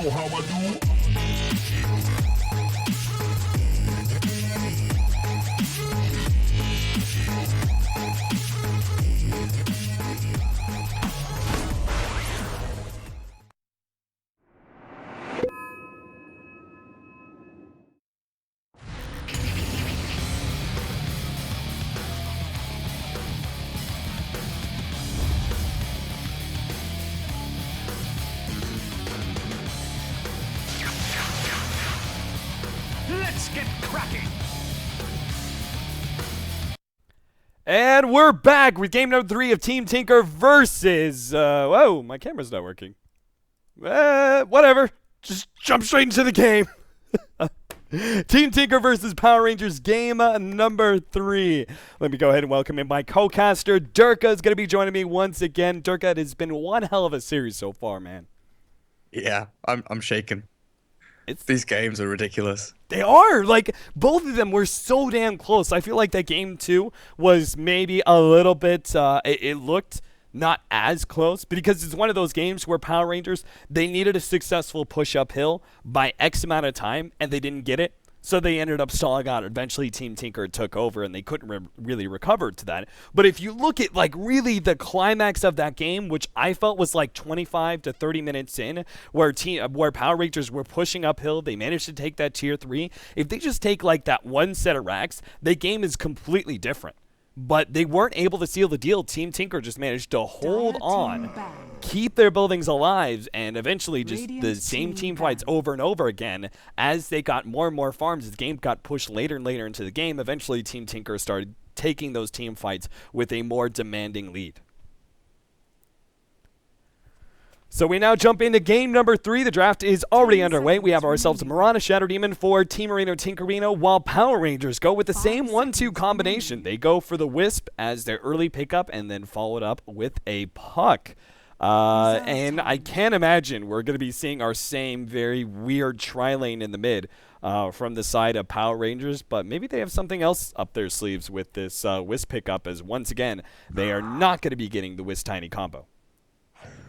know how I do. Let's get cracking! And we're back with game number 3 of Team Tinker versus... whoa, my camera's not working. Whatever. Just jump straight into the game. Team Tinker versus Power Rangers game number 3. Let me go ahead and welcome in my co-caster. Durka is going to be joining me once again. Durka, it has been one hell of a series so far, man. Yeah, I'm shaken. These games are ridiculous. They are. Like, both of them were so damn close. I feel like that game 2 was maybe a little bit, it looked not as close, because it's one of those games where Power Rangers, they needed a successful push uphill by X amount of time, and they didn't get it. So they ended up stalling out. Eventually, Team Tinker took over, and they couldn't really recover to that. But if you look at, like, really the climax of that game, which I felt was like 25 to 30 minutes in, where Power Rangers were pushing uphill, they managed to take that tier 3. If they just take, like, that one set of racks, the game is completely different. But they weren't able to seal the deal. Team Tinker just managed to hold on, keep their buildings alive, and eventually just the same team fights over and over again. As they got more and more farms, the game got pushed later and later into the game. Eventually, Team Tinker started taking those team fights with a more demanding lead. So we now jump into game number 3. The draft is already underway. We have ourselves a Mirana Shadow Demon for Team Marino Tinkerino, while Power Rangers go with the same 1-2 combination. They go for the Wisp as their early pickup and then follow it up with a Puck. And I can't imagine we're going to be seeing our same very weird tri-lane in the mid from the side of Power Rangers, but maybe they have something else up their sleeves with this Wisp pickup, as once again, they are not going to be getting the Wisp Tiny combo.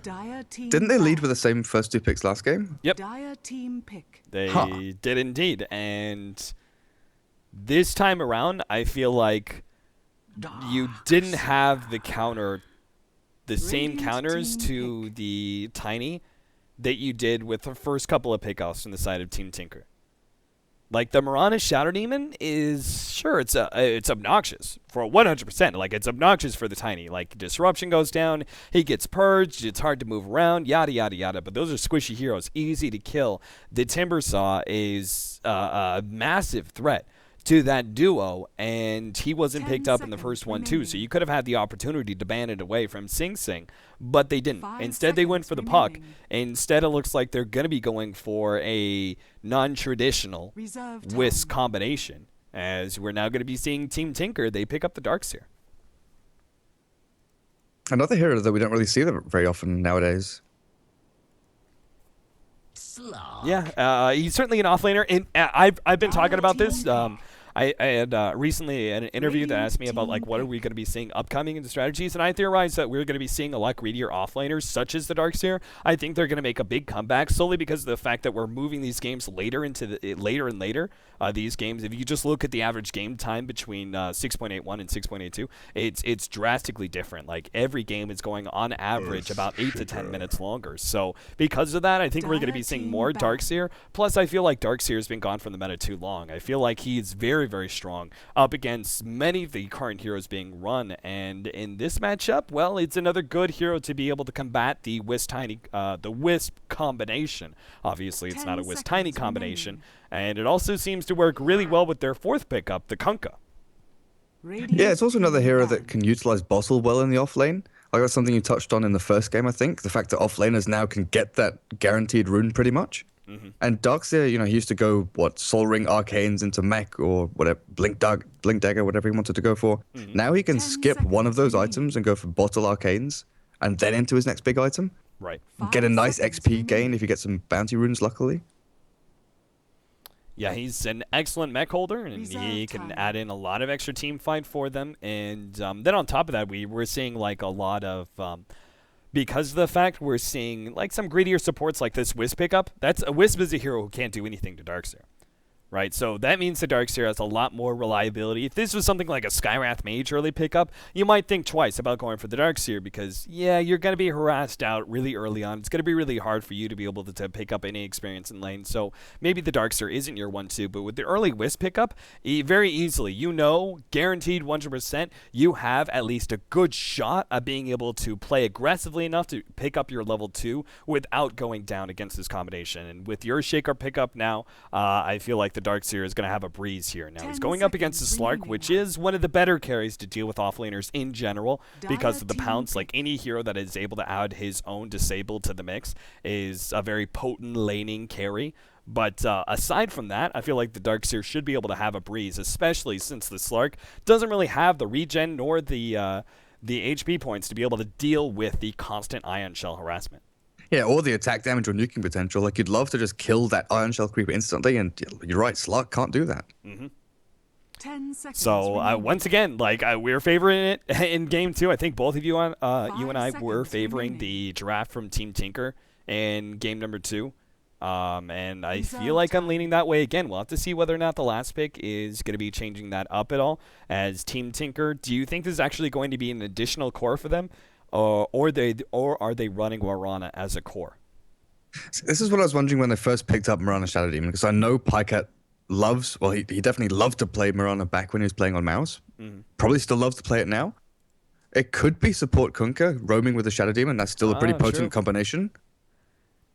Didn't they lead with the same first 2 picks last game? Yep. Dire team pick. They did indeed. And this time around, I feel like you didn't have the same counters to the Tiny that you did with the first couple of pickoffs from the side of Team Tinker. Like, the Mirana Shadow Demon is, sure, it's obnoxious for 100%. Like, it's obnoxious for the Tiny. Like, Disruption goes down, he gets purged, it's hard to move around, yada, yada, yada. But those are squishy heroes, easy to kill. The Timbersaw is a massive threat to that duo, and he wasn't picked up in the first one, too. So you could have had the opportunity to ban it away from Sing Sing, but they didn't. Instead, they went for the Puck. Instead, it looks like they're going to be going for a non-traditional Wisp combination, as we're now going to be seeing Team Tinker. They pick up the Darkseer. Another hero that we don't really see them very often nowadays. Yeah, he's certainly an offlaner, and I've been talking about this. I had recently an interview that asked me about, like, what are we going to be seeing upcoming in the strategies, and I theorized that we're going to be seeing a lot greedier offlaners, such as the Darkseer. I think they're going to make a big comeback solely because of the fact that we're moving these games later and later. These games, if you just look at the average game time between 6.81 and 6.82, it's drastically different. Like, every game is going on average about 8 to 10 minutes longer. So because of that, I think we're going to be seeing more Darkseer. Plus, I feel like Darkseer has been gone from the meta too long. I feel like he is very, very strong up against many of the current heroes being run. And in this matchup, well, it's another good hero to be able to combat the Wisp combination. Obviously, it's not a Wisp Tiny combination. And it also seems to work really well with their 4th pickup, the Kunkka. Yeah, it's also another hero that can utilize Bottle well in the offlane. Like, that's something you touched on in the first game, I think. The fact that offlaners now can get that guaranteed rune pretty much. And Darkseer, he used to go, Soul Ring Arcanes into Mech or whatever, Blink Dagger, whatever he wanted to go for. Now he can skip one of those items and go for Bottle Arcanes and then into his next big item. Right. Get a nice XP gain if you get some bounty runes, luckily. Yeah, he's an excellent mech holder, and he can add in a lot of extra team fight for them. And then on top of that, we're seeing like a lot of, because of the fact we're seeing like some greedier supports like this Wisp pickup. Wisp is a hero who can't do anything to Darkseer. Right, so that means the Darkseer has a lot more reliability. If this was something like a Skywrath Mage early pickup, you might think twice about going for the Darkseer because, yeah, you're going to be harassed out really early on. It's going to be really hard for you to be able to pick up any experience in lane. So maybe the Darkseer isn't your 1-2, but with the early Wisp pickup, very easily, guaranteed 100%, you have at least a good shot at being able to play aggressively enough to pick up your level 2 without going down against this combination. And with your Shaker pickup now, I feel like the Darkseer is going to have a breeze here. Now, he's going up against the Slark, which is one of the better carries to deal with offlaners in general because of the pounce. Like, any hero that is able to add his own disable to the mix is a very potent laning carry. But aside from that, I feel like the Darkseer should be able to have a breeze, especially since the Slark doesn't really have the regen nor the HP points to be able to deal with the constant Ion Shell harassment. Yeah, or the attack damage or nuking potential. Like, you'd love to just kill that Ion Shell creeper instantly, and you're right, Slark can't do that. 10 seconds. So, once again, like, we're favoring it in Game 2. I think both of you you and I were favoring the Giraffe from Team Tinker in Game number 2. And I feel like I'm leaning that way again. We'll have to see whether or not the last pick is going to be changing that up at all. As Team Tinker, do you think this is actually going to be an additional core for them? Or are they running Warana as a core? This is what I was wondering when they first picked up Mirana Shadow Demon, because I know Pycat he definitely loved to play Mirana back when he was playing on mouse. Probably still loves to play it now. It could be support Kunkka roaming with the Shadow Demon. That's still a pretty potent combination.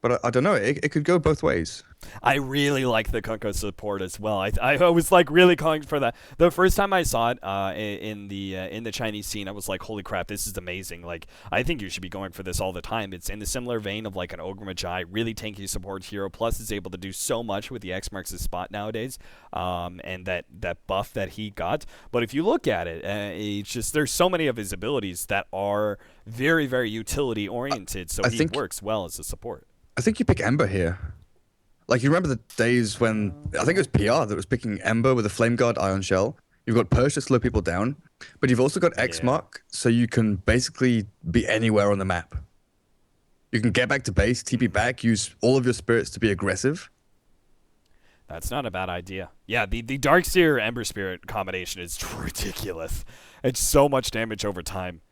But I don't know. It could go both ways. I really like the Kunkka support as well. I was like really calling for that. The first time I saw it in the Chinese scene, I was like, holy crap, this is amazing. Like, I think you should be going for this all the time. It's in the similar vein of like an Ogre Magi, really tanky support hero. Plus, is able to do so much with the X marks his spot nowadays, and that buff that he got. But if you look at it, it's just there's so many of his abilities that are very, very utility oriented. So he works well as a support. I think you pick Ember here. Like, you remember the days when, I think it was PR that was picking Ember with a Flame Guard Ion Shell. You've got Purge to slow people down, but you've also got X Mark, so you can basically be anywhere on the map. You can get back to base, TP back, use all of your spirits to be aggressive. That's not a bad idea. Yeah, the Darkseer Ember Spirit combination is ridiculous. It's so much damage over time.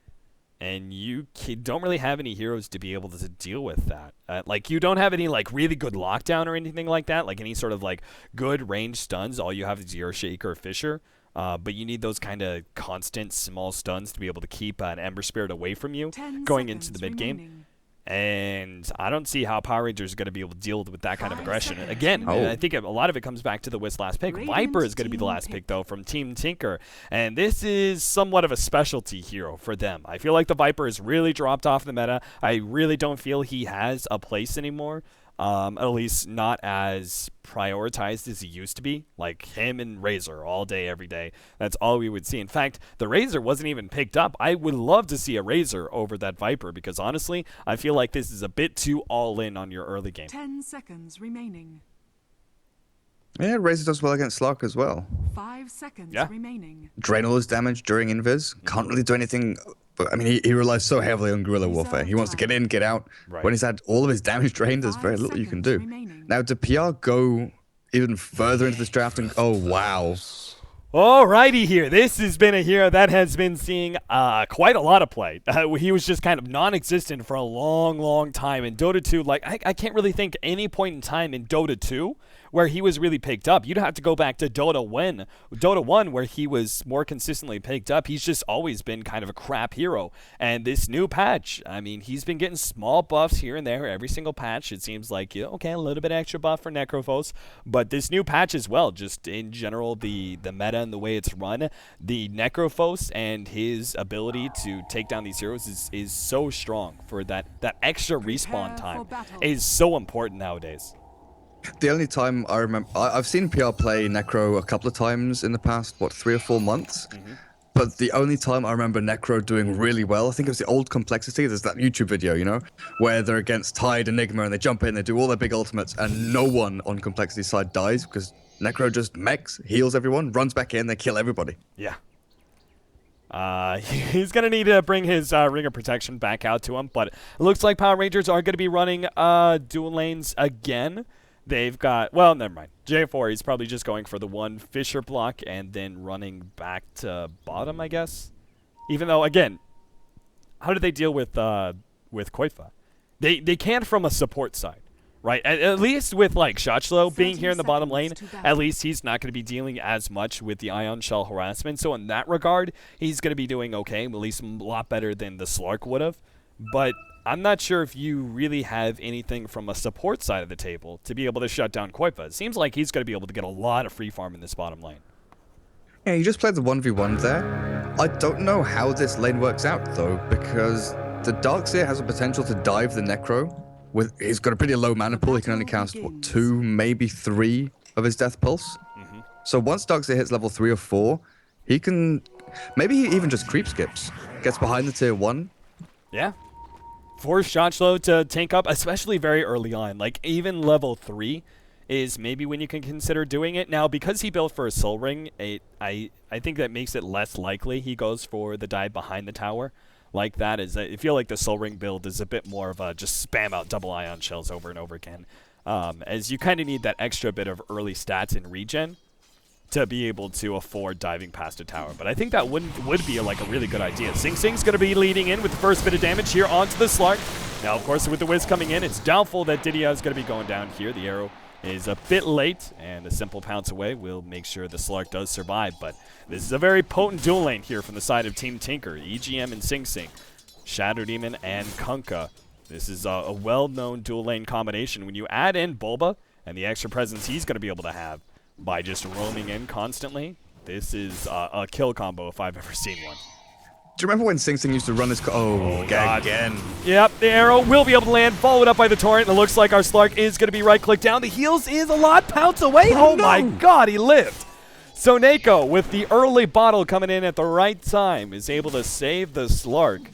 And you don't really have any heroes to be able to deal with that. Like, you don't have any, like, really good lockdown or anything like that. Like, any sort of, like, good range stuns. All you have is your Shaker or Fisher. But you need those kind of constant small stuns to be able to keep an Ember Spirit away from you going into the mid-game. And I don't see how Power Rangers are going to be able to deal with that kind of aggression. Again, I think a lot of it comes back to the Wisp last pick. Viper is going to be the last pick, though, from Team Tinker. And this is somewhat of a specialty hero for them. I feel like the Viper has really dropped off the meta. I really don't feel he has a place anymore. At least not as prioritized as he used to be. Like him and Razor all day, every day. That's all we would see. In fact, the Razor wasn't even picked up. I would love to see a Razor over that Viper because honestly, I feel like this is a bit too all in on your early game. 10 seconds remaining. Yeah, Razor does well against Slark as well. 5 seconds remaining. Drain all his damage during invis. Can't really do anything. But I mean, he relies so heavily on guerrilla warfare. He wants to get in, get out. Right. When he's had all of his damage drained, there's very little you can do. Now, did PR go even further into this draft? And oh, wow. Alrighty here. This has been a hero that has been seeing quite a lot of play. He was just kind of non-existent for a long, long time. In Dota 2, like, I can't really think any point in time in Dota 2 where he was really picked up. You'd have to go back to Dota 1, where he was more consistently picked up. He's just always been kind of a crap hero. And this new patch, I mean, he's been getting small buffs here and there. Every single patch, it seems like, okay, a little bit extra buff for Necrophos. But this new patch as well, just in general, the meta and the way it's run, the Necrophos and his ability to take down these heroes is so strong for that extra respawn time is so important nowadays. The only time I remember, I've seen PR play Necro a couple of times in the past, 3 or 4 months. But the only time I remember Necro doing really well, I think it was the old Complexity. There's that YouTube video, you know, where they're against Tide, Enigma, and they jump in, they do all their big ultimates, and no one on Complexity's side dies because Necro just mechs, heals everyone, runs back in, they kill everybody. Yeah. He's going to need to bring his Ring of Protection back out to him, but it looks like Power Rangers are going to be running dual lanes again. They've got, well, never mind. J4, he's probably just going for the one Fisher block and then running back to bottom, I guess. Even though, again, how do they deal with Koifa? They can from a support side, right? At least with, like, Shachlo being here in the bottom lane, at least he's not going to be dealing as much with the Ion Shell harassment. So in that regard, he's going to be doing okay, at least a lot better than the Slark would have. But I'm not sure if you really have anything from a support side of the table to be able to shut down Koifa. It seems like he's going to be able to get a lot of free farm in this bottom lane. Yeah, he just played the 1v1 there. I don't know how this lane works out, though, because the Darkseer has a potential to dive the Necro. He's got a pretty low mana pool. He can only cast, what, 2, maybe 3 of his Death Pulse. So once Darkseer hits level 3 or 4, he can... Maybe he even just creep skips. Gets behind the tier 1. Yeah. Force Shachlo to tank up, especially very early on. Like, even level 3 is maybe when you can consider doing it. Now, because he built for a Soul Ring, I think that makes it less likely he goes for the dive behind the tower. Like that is, I feel like the Soul Ring build is a bit more of a just spam out double Ion Shells over and over again. As you kind of need that extra bit of early stats and regen to be able to afford diving past a tower. But I think that would be like a really good idea. Sing Sing's going to be leading in with the first bit of damage here onto the Slark. Now, of course, with the Wiz coming in, it's doubtful that Didia is going to be going down here. The arrow is a bit late, and a simple pounce away will make sure the Slark does survive. But this is a very potent dual lane here from the side of Team Tinker. EGM and Sing Sing, Shadow Demon and Kunkka. This is a well-known dual lane combination. When you add in Bulba and the extra presence he's going to be able to have by just roaming in constantly, this is a kill combo if I've ever seen one. Do you remember when Sing Sing used to run this? Oh, God. Again. Yep, the arrow will be able to land, followed up by the torrent, and it looks like our Slark is going to be right-clicked down. The heals is a lot, pounce away. Oh no. My God, he lived. So Neko, with the early bottle coming in at the right time, is able to save the Slark.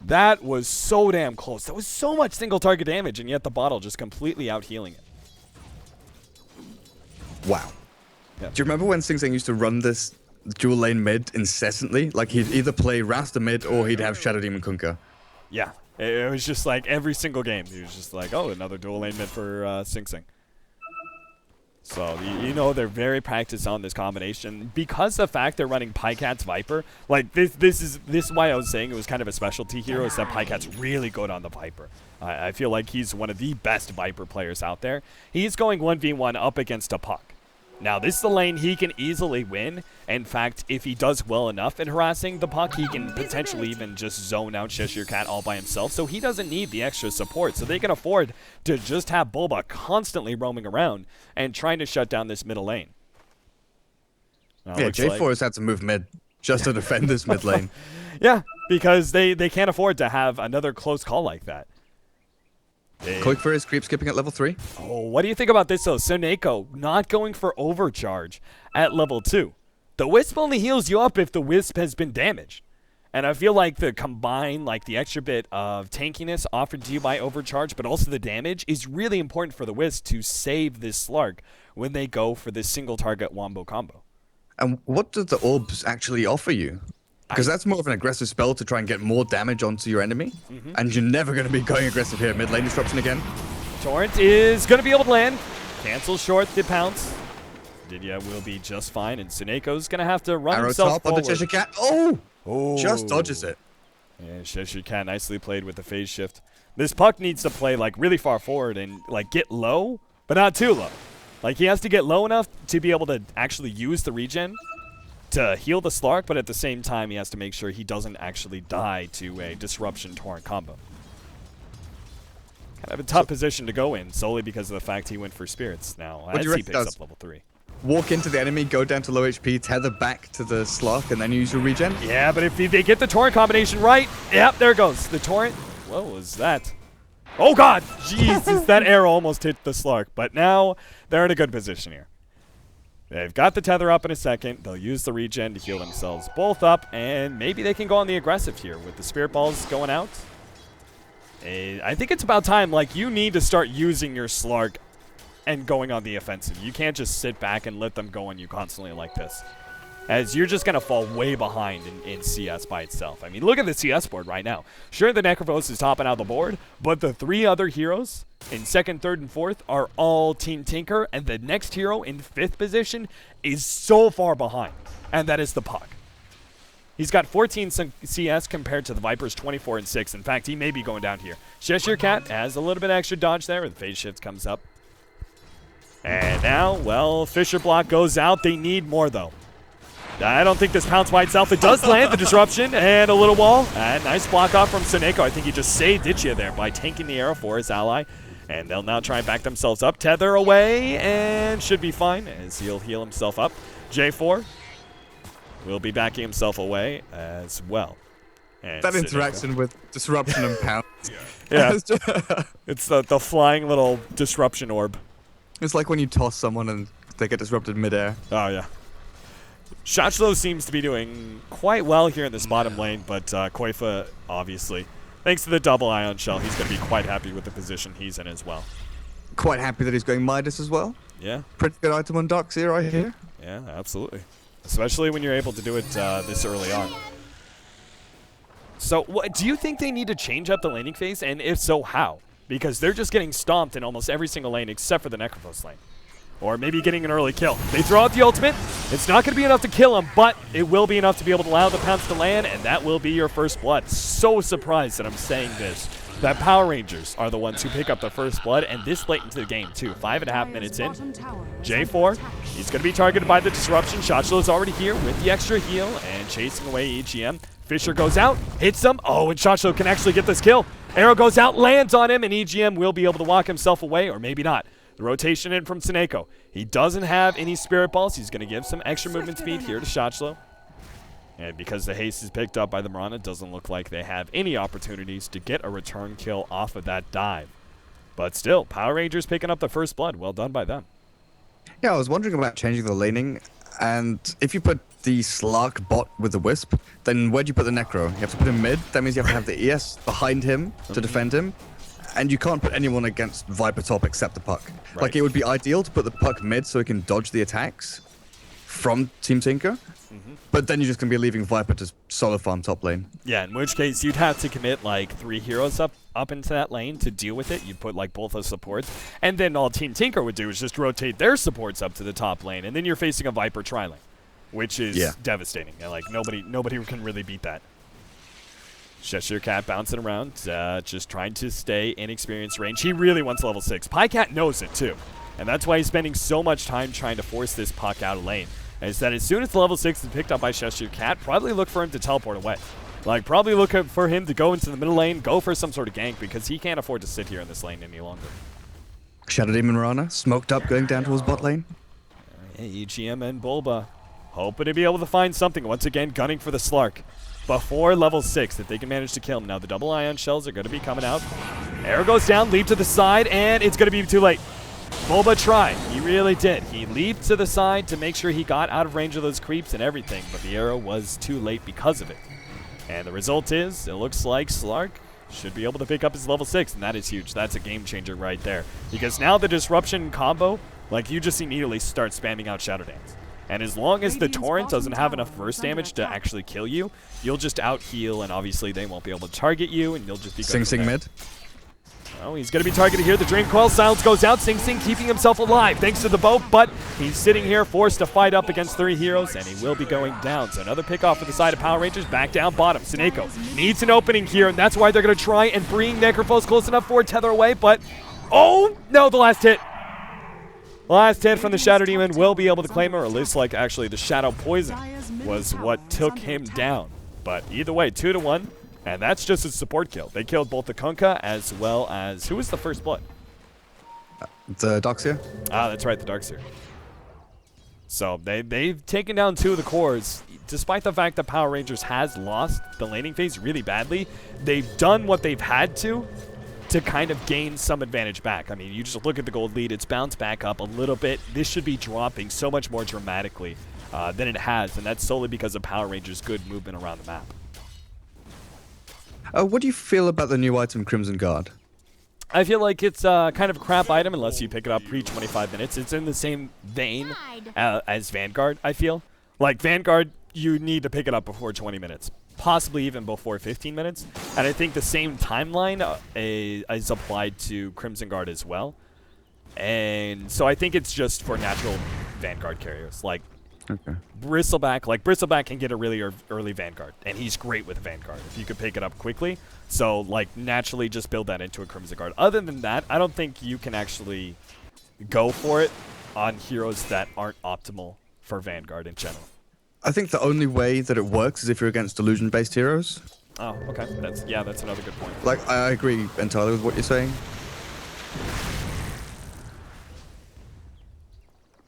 That was so damn close. That was so much single target damage, and yet the bottle just completely out-healing it. Wow. Yep. Do you remember when Sing Sing used to run this dual lane mid incessantly? Like, he'd either play Rasta mid or he'd have Shadow Demon Kunkka. Yeah. It was just like every single game. He was just like, oh, another dual lane mid for Sing Sing. So, you know, they're very practiced on this combination. Because the fact they're running Pycat's Viper, like, this is why I was saying it was kind of a specialty hero, is that Pycat's really good on the Viper. I feel like he's one of the best Viper players out there. He's going 1v1 up against a Puck. Now, this is the lane he can easily win. In fact, if he does well enough in harassing the Puck, he can potentially even just zone out Cheshire Cat all by himself. So he doesn't need the extra support. So they can afford to just have Bulba constantly roaming around and trying to shut down this middle lane. Yeah, J4 has had to move mid just to defend this mid lane. Yeah, because they can't afford to have another close call like that. Koifa is creep skipping at level 3. Oh, what do you think about this, though? Soneko not going for overcharge at level 2. The Wisp only heals you up if the Wisp has been damaged. And I feel like the combine, like the extra bit of tankiness offered to you by overcharge, but also the damage, is really important for the Wisp to save this Slark when they go for this single target wombo combo. And what do the orbs actually offer you? Because that's more of an aggressive spell to try and get more damage onto your enemy. And you're never going to be going aggressive here. Mid lane disruption again. Torrent is going to be able to land. Cancel short the pounce. Didia will be just fine. And Suneko's going to have to run Arrow himself top forward. on the Cheshire Cat. Oh! Oh! Just dodges it. And Cheshire Cat nicely played with the phase shift. This Puck needs to play like really far forward and like get low, but not too low. Like he has to get low enough to be able to actually use the regen to heal the Slark, but at the same time, he has to make sure he doesn't actually die to a Disruption Torrent combo. Kind of a tough position to go in, solely because of the fact he went for Spirits now, as he picks up level 3. Walk into the enemy, go down to low HP, tether back to the Slark, and then use your regen? Yeah, but if they get the Torrent combination right, yep, there goes. The Torrent, what was that? Oh God, Jesus, that arrow almost hit the Slark, but now they're in a good position here. They've got the tether up in a second. They'll use the regen to heal themselves both up, and maybe they can go on the aggressive here with the spirit balls going out. I think it's about time. Like, you need to start using your Slark and going on the offensive. You can't just sit back and let them go on you constantly like this, as you're just going to fall way behind in CS by itself. I mean, look at the CS board right now. Sure, the Necrophos is topping out the board, but the 3 other heroes in 2nd, 3rd, and 4th are all Team Tinker, and the next hero in 5th position is so far behind, and that is the Puck. He's got 14 CS compared to the Viper's 24 and 6. In fact, he may be going down here. Cheshire Cat has a little bit extra dodge there, and the phase shift comes up. And now, well, Fisher block goes out. They need more, though. I don't think this pounce by itself. It does land the disruption and a little wall. And nice block off from Seneko. I think he just saved Ichia there by tanking the arrow for his ally. And they'll now try and back themselves up. Tether away and should be fine as he'll heal himself up. J4 will be backing himself away as well. And that interaction with disruption and pounce. Yeah. It's the flying little disruption orb. It's like when you toss someone and they get disrupted midair. Oh, yeah. Shachlo seems to be doing quite well here in this bottom lane, but Koifa, obviously, thanks to the double ion shell, he's going to be quite happy with the position he's in as well. Quite happy that he's going Midas as well. Yeah. Pretty good item on Docs here, I hear. Yeah, absolutely. Especially when you're able to do it this early on. So, do you think they need to change up the laning phase? And if so, how? Because they're just getting stomped in almost every single lane except for the Necrophos lane. Or maybe getting an early kill. They throw out the ultimate. It's not going to be enough to kill him, but it will be enough to be able to allow the pounce to land, and that will be your first blood. So surprised that I'm saying this, that Power Rangers are the ones who pick up the first blood, and this late into the game, too. 5.5 minutes in. J4, he's going to be targeted by the disruption. Shachlo is already here with the extra heal and chasing away EGM. Fisher goes out, hits him. Oh, and Shachlo can actually get this kill. Arrow goes out, lands on him, and EGM will be able to walk himself away, or maybe not. The rotation in from Seneko. He doesn't have any spirit balls. He's going to give some extra movement speed here to Shachlo. And because the haste is picked up by the Mirana, it doesn't look like they have any opportunities to get a return kill off of that dive. But still, Power Rangers picking up the first blood. Well done by them. Yeah, I was wondering about changing the laning. And if you put the Slark bot with the Wisp, then where do you put the Necro? You have to put him mid. That means you have to have the ES behind him to defend him. And you can't put anyone against Viper top except the Puck. Right. Like, it would be ideal to put the Puck mid so he can dodge the attacks from Team Tinker. But then you're just going to be leaving Viper to solo farm top lane. Yeah, in which case you'd have to commit like 3 heroes up into that lane to deal with it. You'd put like both the supports. And then all Team Tinker would do is just rotate their supports up to the top lane. And then you're facing a Viper tri-lane, which is devastating. And, like, nobody can really beat that. Cheshire Cat bouncing around, just trying to stay in experience range. He really wants level 6. Pycat knows it too. And that's why he's spending so much time trying to force this Puck out of lane. And it's that as soon as level 6 is picked up by Cheshire Cat, probably look for him to teleport away. Like, probably look for him to go into the middle lane, go for some sort of gank, because he can't afford to sit here in this lane any longer. Shadow Demon Rana, smoked up, going down towards bot lane. EGM and Bulba hoping to be able to find something. Once again, gunning for the Slark before level 6 if they can manage to kill him. Now the double ion shells are going to be coming out. Arrow goes down, leap to the side, and it's going to be too late. Bulba tried. He really did. He leaped to the side to make sure he got out of range of those creeps and everything, but the arrow was too late because of it. And the result is, it looks like Slark should be able to pick up his level 6, and that is huge. That's a game changer right there. Because now the disruption combo, like, you just immediately start spamming out Shadow Dance. And as long as the Torrent doesn't have enough burst damage to actually kill you, you'll just out-heal, and obviously they won't be able to target you, and you'll just be Sing Sing mid. Oh, he's going to be targeted here. The Drain Coil silence goes out. Sing Sing keeping himself alive thanks to the boat, but he's sitting here forced to fight up against 3 heroes, and he will be going down. So another pick off for the side of Power Rangers. Back down bottom. Seneko needs an opening here, and that's why they're going to try and bring Necrophos close enough for tether away, but oh, no, the last hit. The last hit from the Shadow Demon will be able to claim her, or at least like actually the Shadow Poison was what took him down. But either way, 2-1. And that's just a support kill. They killed both the Kunkka as well as... Who was the first blood? The Darkseer. Ah, that's right, the Darkseer. So they've taken down 2 of the cores. Despite the fact that Power Rangers has lost the laning phase really badly, they've done what they've had to to kind of gain some advantage back. I mean, you just look at the gold lead. It's bounced back up a little bit. This should be dropping so much more dramatically than it has, and that's solely because of Power Rangers' good movement around the map. What do you feel about the new item Crimson Guard? I feel like it's kind of a crap item unless you pick it up pre-25 minutes. It's in the same vein as Vanguard, I feel. Like, Vanguard, you need to pick it up before 20 minutes. Possibly even before 15 minutes. And I think the same timeline is applied to Crimson Guard as well. And so I think it's just for natural Vanguard carriers. Like, Bristleback. Like, Bristleback can get a really early Vanguard. And he's great with Vanguard if you could pick it up quickly. So, like, naturally just build that into a Crimson Guard. Other than that, I don't think you can actually go for it on heroes that aren't optimal for Vanguard in general. I think the only way that it works is if you're against illusion-based heroes. Oh, okay. That's another good point. Like, I agree entirely with what you're saying.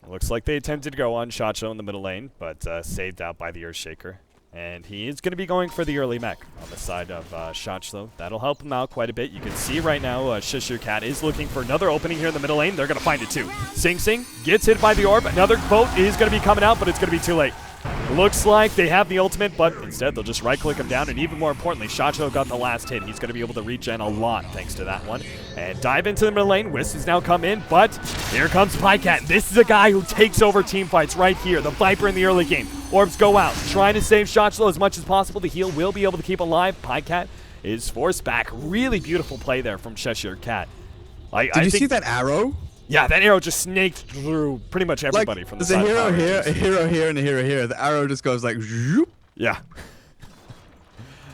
Looks like they attempted to go on Shacho in the middle lane, but saved out by the Earthshaker. And he is going to be going for the early mech on the side of Shacho. That'll help him out quite a bit. You can see right now Cheshire Cat is looking for another opening here in the middle lane. They're going to find it too. Sing Sing gets hit by the orb. Another boat is going to be coming out, but it's going to be too late. Looks like they have the ultimate, but instead they'll just right-click him down, and even more importantly, Shacho got the last hit. He's going to be able to regen a lot thanks to that one. And dive into the middle lane. Whis has now come in, but here comes Pycat. This is a guy who takes over team fights right here. The Viper in the early game. Orbs go out, trying to save Shacho as much as possible. The heal will be able to keep alive. Pycat is forced back. Really beautiful play there from Cheshire Cat. Did you see that arrow? Yeah, that arrow just snaked through pretty much everybody from the side. There's a hero here, a hero here, and a hero here. The arrow just goes like, zoop. Yeah.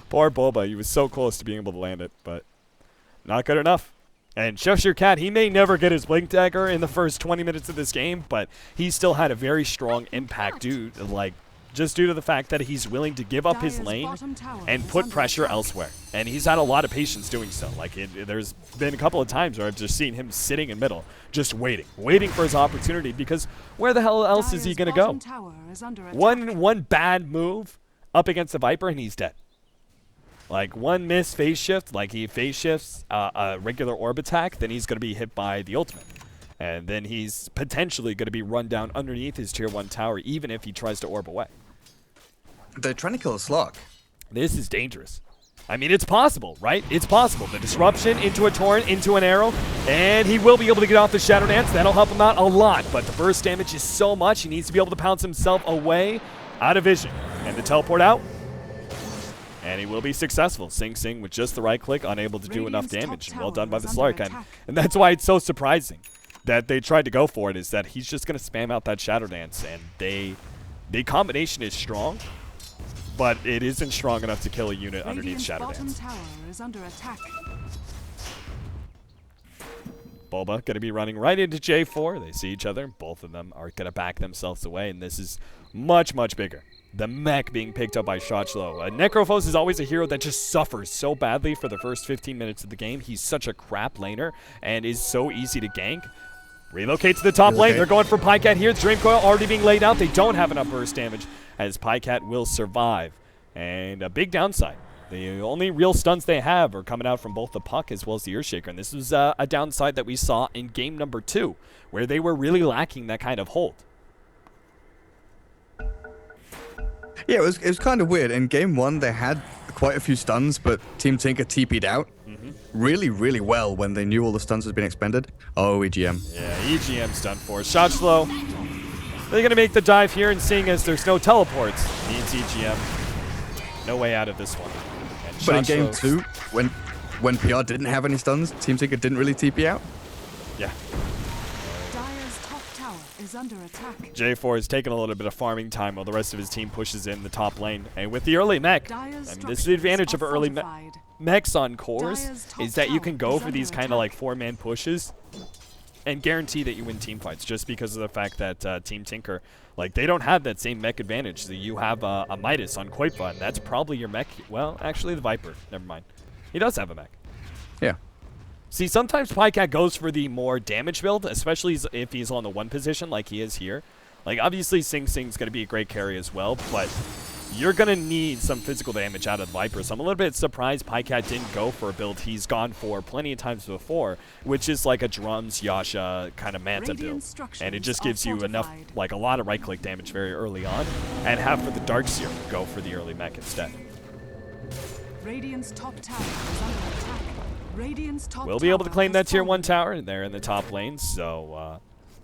Poor Boba. He was so close to being able to land it, but not good enough. And Cheshire Cat, he may never get his Blink Dagger in the first 20 minutes of this game, but he still had a very strong impact due to the fact that he's willing to give up his lane and put pressure elsewhere. And he's had a lot of patience doing so. Like, there's been a couple of times where I've just seen him sitting in middle, just waiting for his opportunity, because where the hell else is he going to go? One bad move up against the Viper and he's dead. Like, one miss phase shift, like he phase shifts a regular orb attack, then he's going to be hit by the ultimate. And then he's potentially going to be run down underneath his tier 1 tower, even if he tries to orb away. They're trying to kill a slug. This is dangerous. I mean, it's possible, right? It's possible. The disruption into a torrent, into an arrow, and he will be able to get off the Shadow Dance. That'll help him out a lot, but the burst damage is so much, he needs to be able to pounce himself away, out of vision. And the teleport out, and he will be successful. Sing Sing with just the right click, unable to do enough damage. Well done by the Slark, and that's why it's so surprising that they tried to go for it, is that he's just going to spam out that Shadow Dance, and the combination is strong, but it isn't strong enough to kill a unit underneath Shadow Dance. Tower is under attack. Boba going to be running right into J4. They see each other. Both of them are going to back themselves away, and this is much, much bigger. The mech being picked up by Shotchlo. Necrophos is always a hero that just suffers so badly for the first 15 minutes of the game. He's such a crap laner and is so easy to gank. Relocate to the top lane. They're going for Pycat here. Dream Coil already being laid out. They don't have enough burst damage as Pycat will survive. And a big downside. The only real stuns they have are coming out from both the Puck as well as the Earthshaker. And this is a downside that we saw in game number 2, where they were really lacking that kind of hold. Yeah, it was kind of weird. In game 1, they had quite a few stuns, but Team Tinker TP'd out really, really well when they knew all the stuns had been expended. Oh, EGM. Yeah, EGM's done for. Shotchlo, they're going to make the dive here, and seeing as there's no teleports, means EGM. No way out of this one. And but in game 2, when PR didn't have any stuns, Team Tinker didn't really TP out. Yeah. Dire's top tower is under attack. J4 is taking a little bit of farming time while the rest of his team pushes in the top lane. And with the early mech, this is the advantage of early mechs on cores, is that you can go for these kind of like 4-man pushes and guarantee that you win team fights, just because of the fact that Team Tinker, like, they don't have that same mech advantage. So you have a Midas on Koipa, and that's probably your mech. Well, actually the Viper, never mind. He does have a mech. Yeah. See, sometimes Pycat goes for the more damage build, especially if he's on the 1 position like he is here. Like, obviously Sing Sing's going to be a great carry as well, but you're going to need some physical damage out of the Viper. So I'm a little bit surprised Pycat didn't go for a build he's gone for plenty of times before, which is like a Drums, Yasha kind of Manta build. And it just gives you enough, like a lot of right-click damage very early on, and have for the Darkseer go for the early mech instead. Radiant's top tower is under attack. Radiant's top We'll be able to tower claim has that tier 1 fallen. tower there in the top lane, so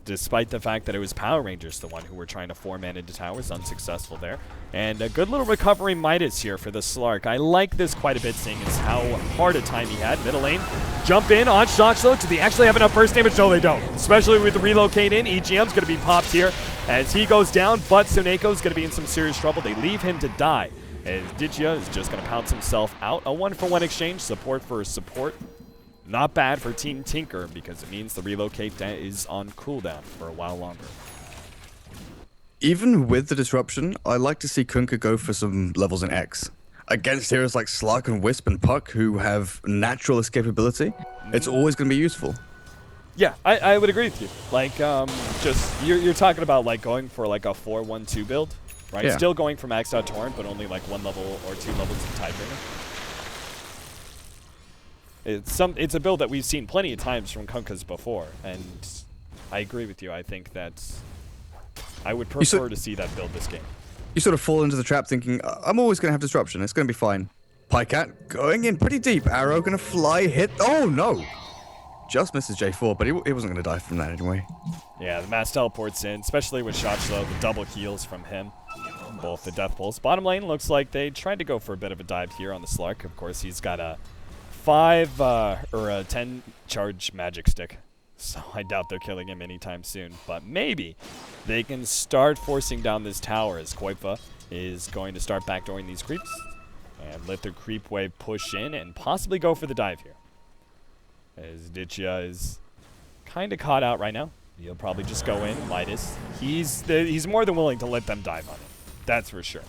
despite the fact that it was Power Rangers the one who were trying to 4-man into towers, unsuccessful there. And a good little recovery Midas here for the Slark. I like this quite a bit, seeing as how hard a time he had. Middle lane, jump in on Shockslow. Do they actually have enough burst damage? No, they don't. Especially with the relocate in. EGM's going to be popped here as he goes down, but Suneko's going to be in some serious trouble. They leave him to die, as Ditya is just going to pounce himself out. A 1-for-1 exchange, support for support. Not bad for Team Tinker, because it means the relocate is on cooldown for a while longer. Even with the disruption, I like to see Kunkka go for some levels in X. Against heroes like Slark and Wisp and Puck, who have natural escapability, it's always going to be useful. Yeah, I would agree with you. Like, just, you're talking about, like, going for, like, a 4-1-2 build, right? Yeah. Still going for maxed out Torrent, but only, like, 1 level or 2 levels of Tidebringer. It's a build that we've seen plenty of times from Kunkka's before, and I agree with you. I think that I would prefer to see that build this game. You sort of fall into the trap thinking, I'm always going to have disruption. It's going to be fine. Pycat going in pretty deep. Arrow going to fly, hit. Oh, no. Just misses J4, but he wasn't going to die from that anyway. Yeah, the mass teleports in, especially with Shockslow, the double heals from him. Both the death pulls. Bottom lane looks like they tried to go for a bit of a dive here on the Slark. Of course, he's got a 5 or a 10 charge magic stick, so I doubt they're killing him anytime soon, but maybe they can start forcing down this tower as Koifa is going to start backdooring these creeps and let the creep wave push in and possibly go for the dive here, as Ditya is kind of caught out right now. He'll probably just go in. Midas, he's more than willing to let them dive on him, that's for sure,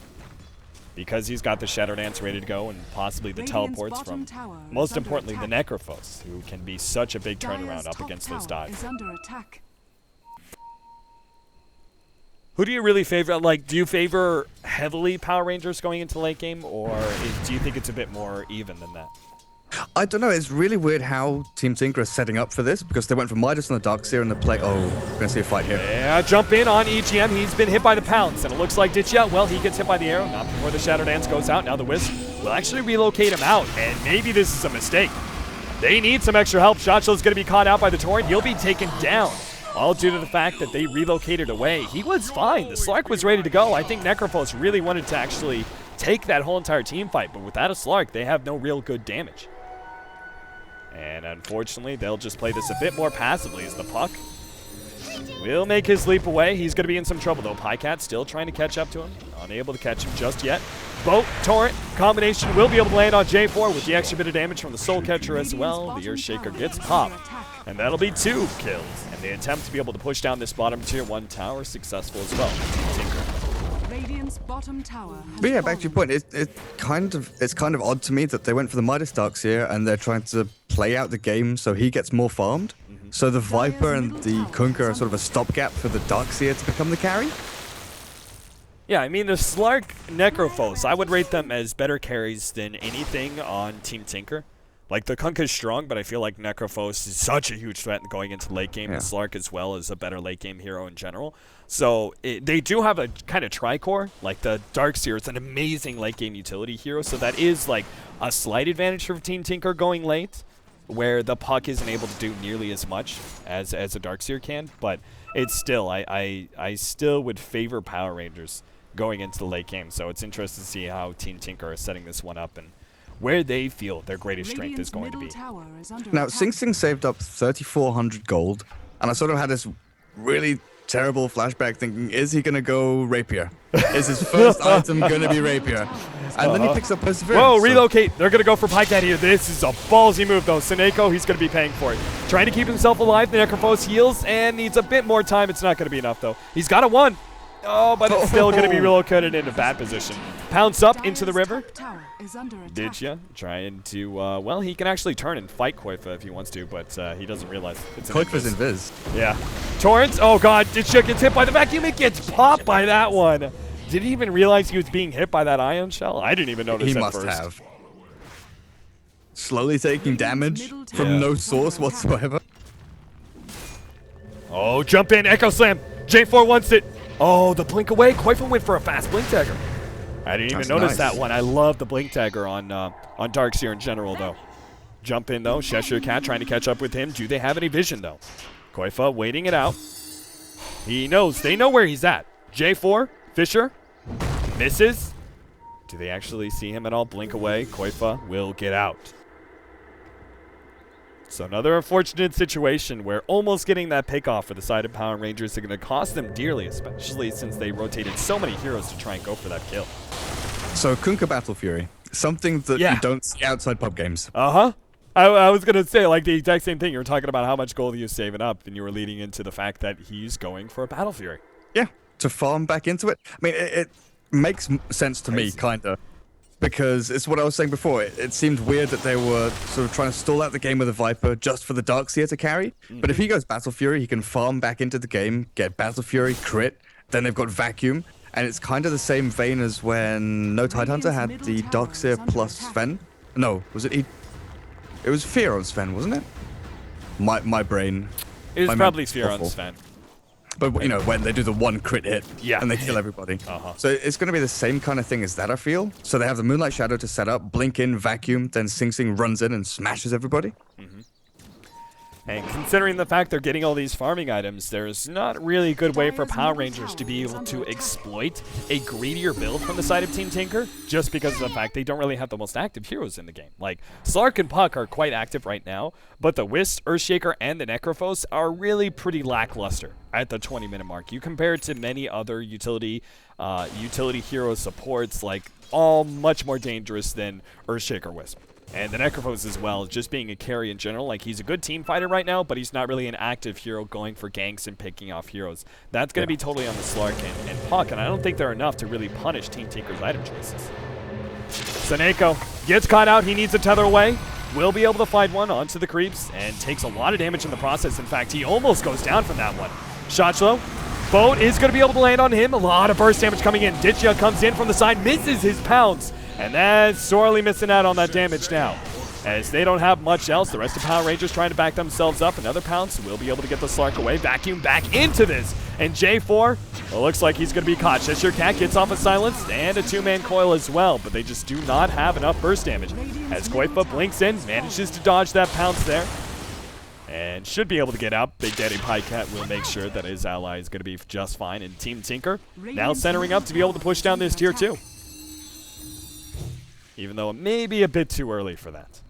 because he's got the Shadow Dance ready to go and possibly the teleports from, most importantly, the Necrophos, who can be such a big turnaround up against those dives. Who do you really favor? Like, do you favor heavily Power Rangers going into late game, or do you think it's a bit more even than that? I don't know. It's really weird how Team Tinker is setting up for this, because they went for Midas on the Darkseer and the play. Oh, we're going to see a fight here. Yeah, jump in on EGM. He's been hit by the pounce, and it looks like Ditya, well, he gets hit by the arrow. Not before the Shadow Dance goes out. Now the Wisp will actually relocate him out, and maybe this is a mistake. They need some extra help. Shotshell's going to be caught out by the Torrent. He'll be taken down, all due to the fact that they relocated away. He was fine. The Slark was ready to go. I think Necrophos really wanted to actually take that whole entire team fight, but without a Slark, they have no real good damage. And unfortunately, they'll just play this a bit more passively as the Puck will make his leap away. He's going to be in some trouble, though. Pycat still trying to catch up to him. Unable to catch him just yet. Boat, Torrent, combination will be able to land on J4 with the extra bit of damage from the Soul Catcher as well. The Earthshaker gets popped, and that'll be 2 kills. And they attempt to be able to push down this bottom tier 1 tower, successful as well. Tinker. Bottom tower but yeah, back to your point, it's kind of odd to me that they went for the Midas Darkseer and they're trying to play out the game so he gets more farmed. So the Viper and the Kunkka are sort of a stopgap for the Darkseer to become the carry. Yeah, I mean, the Slark Necrophos, I would rate them as better carries than anything on Team Tinker. Like, the Kunkka is strong, but I feel like Necrophos is such a huge threat going into late game, and Slark as well is a better late game hero in general. So they do have a kind of tri-core. Like, the Darkseer is an amazing late game utility hero, so that is like a slight advantage for Team Tinker going late, where the Puck isn't able to do nearly as much as a Darkseer can. But it's still, I still would favor Power Rangers going into the late game. So it's interesting to see how Team Tinker is setting this one up and where they feel their greatest strength is going to be. Now, Sing Sing saved up 3,400 gold, and I sort of had this really terrible flashback thinking, is he going to go Rapier? Is his first item going to be Rapier? And then he picks up Perseverance. Whoa, relocate. They're going to go for Pycat here. This is a ballsy move, though. Suneko, he's going to be paying for it. Trying to keep himself alive. The Necrophos heals and needs a bit more time. It's not going to be enough, though. He's got a 1. Oh, but it's still going to be relocated in a bad position. Pounce up into the river. Ditya trying to, well, he can actually turn and fight Koifa if he wants to, but he doesn't realize it's an Koifa's invis. Yeah. Torrent, oh god, Ditya gets hit by the vacuum. It gets popped by that one. Did he even realize he was being hit by that ion shell? I didn't even notice He at must first. have. Slowly taking damage from no source whatsoever. Oh, jump in, Echo Slam. J4 wants it. Oh, the blink away. Koifa went for a fast blink dagger. I didn't even notice that one. I love the blink dagger on Darkseer in general, though. Jump in, though. Cheshire Cat trying to catch up with him. Do they have any vision, though? Koifa waiting it out. He knows. They know where he's at. J4, Fisher, misses. Do they actually see him at all? Blink away. Koifa will get out. So another unfortunate situation where almost getting that pick off for the side of Power Rangers is going to cost them dearly, especially since they rotated so many heroes to try and go for that kill. So Kunkka Battle Fury, something that you don't see outside pub games. Uh-huh. I was going to say, like, the exact same thing. You were talking about how much gold he was saving up, and you were leading into the fact that he's going for a Battle Fury. Yeah, to farm back into it. I mean, it makes sense to me, kind of. Because it's what I was saying before. It seemed weird that they were sort of trying to stall out the game with a Viper just for the Darkseer to carry. But if he goes Battle Fury, he can farm back into the game, get Battle Fury, crit, then they've got Vacuum. And it's kind of the same vein as when No Tidehunter had the Darkseer plus Sven. No, was it? It was Fear on Sven, wasn't it? My brain. It was probably Fear on Sven. But, you know, when they do the one crit hit and they kill everybody. So it's going to be the same kind of thing as that, I feel. So they have the Moonlight Shadow to set up, blink in, vacuum, then Sing Sing runs in and smashes everybody. And considering the fact they're getting all these farming items, there's not really a good way for Power Rangers to be able to exploit a greedier build from the side of Team Tinker, just because of the fact they don't really have the most active heroes in the game. Like, Slark and Puck are quite active right now, but the Wisp, Earthshaker, and the Necrophos are really pretty lackluster at the 20-minute mark. You compare it to many other utility hero supports, like, all much more dangerous than Earthshaker Wisp. And the Necrophos as well, just being a carry in general. Like, he's a good team fighter right now, but he's not really an active hero going for ganks and picking off heroes. That's going to be totally on the Slark and Puck, and I don't think they're enough to really punish Team Tinker's item choices. Seneko gets caught out. He needs a tether away. Will be able to find one onto the creeps and takes a lot of damage in the process. In fact, he almost goes down from that one. Shotchlo. Boat is going to be able to land on him. A lot of burst damage coming in. Ditcha comes in from the side, misses his pounce. And that's sorely missing out on that damage now. As they don't have much else, the rest of Power Rangers trying to back themselves up. Another pounce will be able to get the Slark away. Vacuum back into this. And J4, well, looks like he's going to be caught. Cheshire Cat gets off a silence and a two-man coil as well. But they just do not have enough burst damage. As Koifa blinks in, manages to dodge that pounce there. And should be able to get out. Big Daddy Piecat will make sure that his ally is going to be just fine. And Team Tinker now centering up to be able to push down this tier 2. Even though it may be a bit too early for that.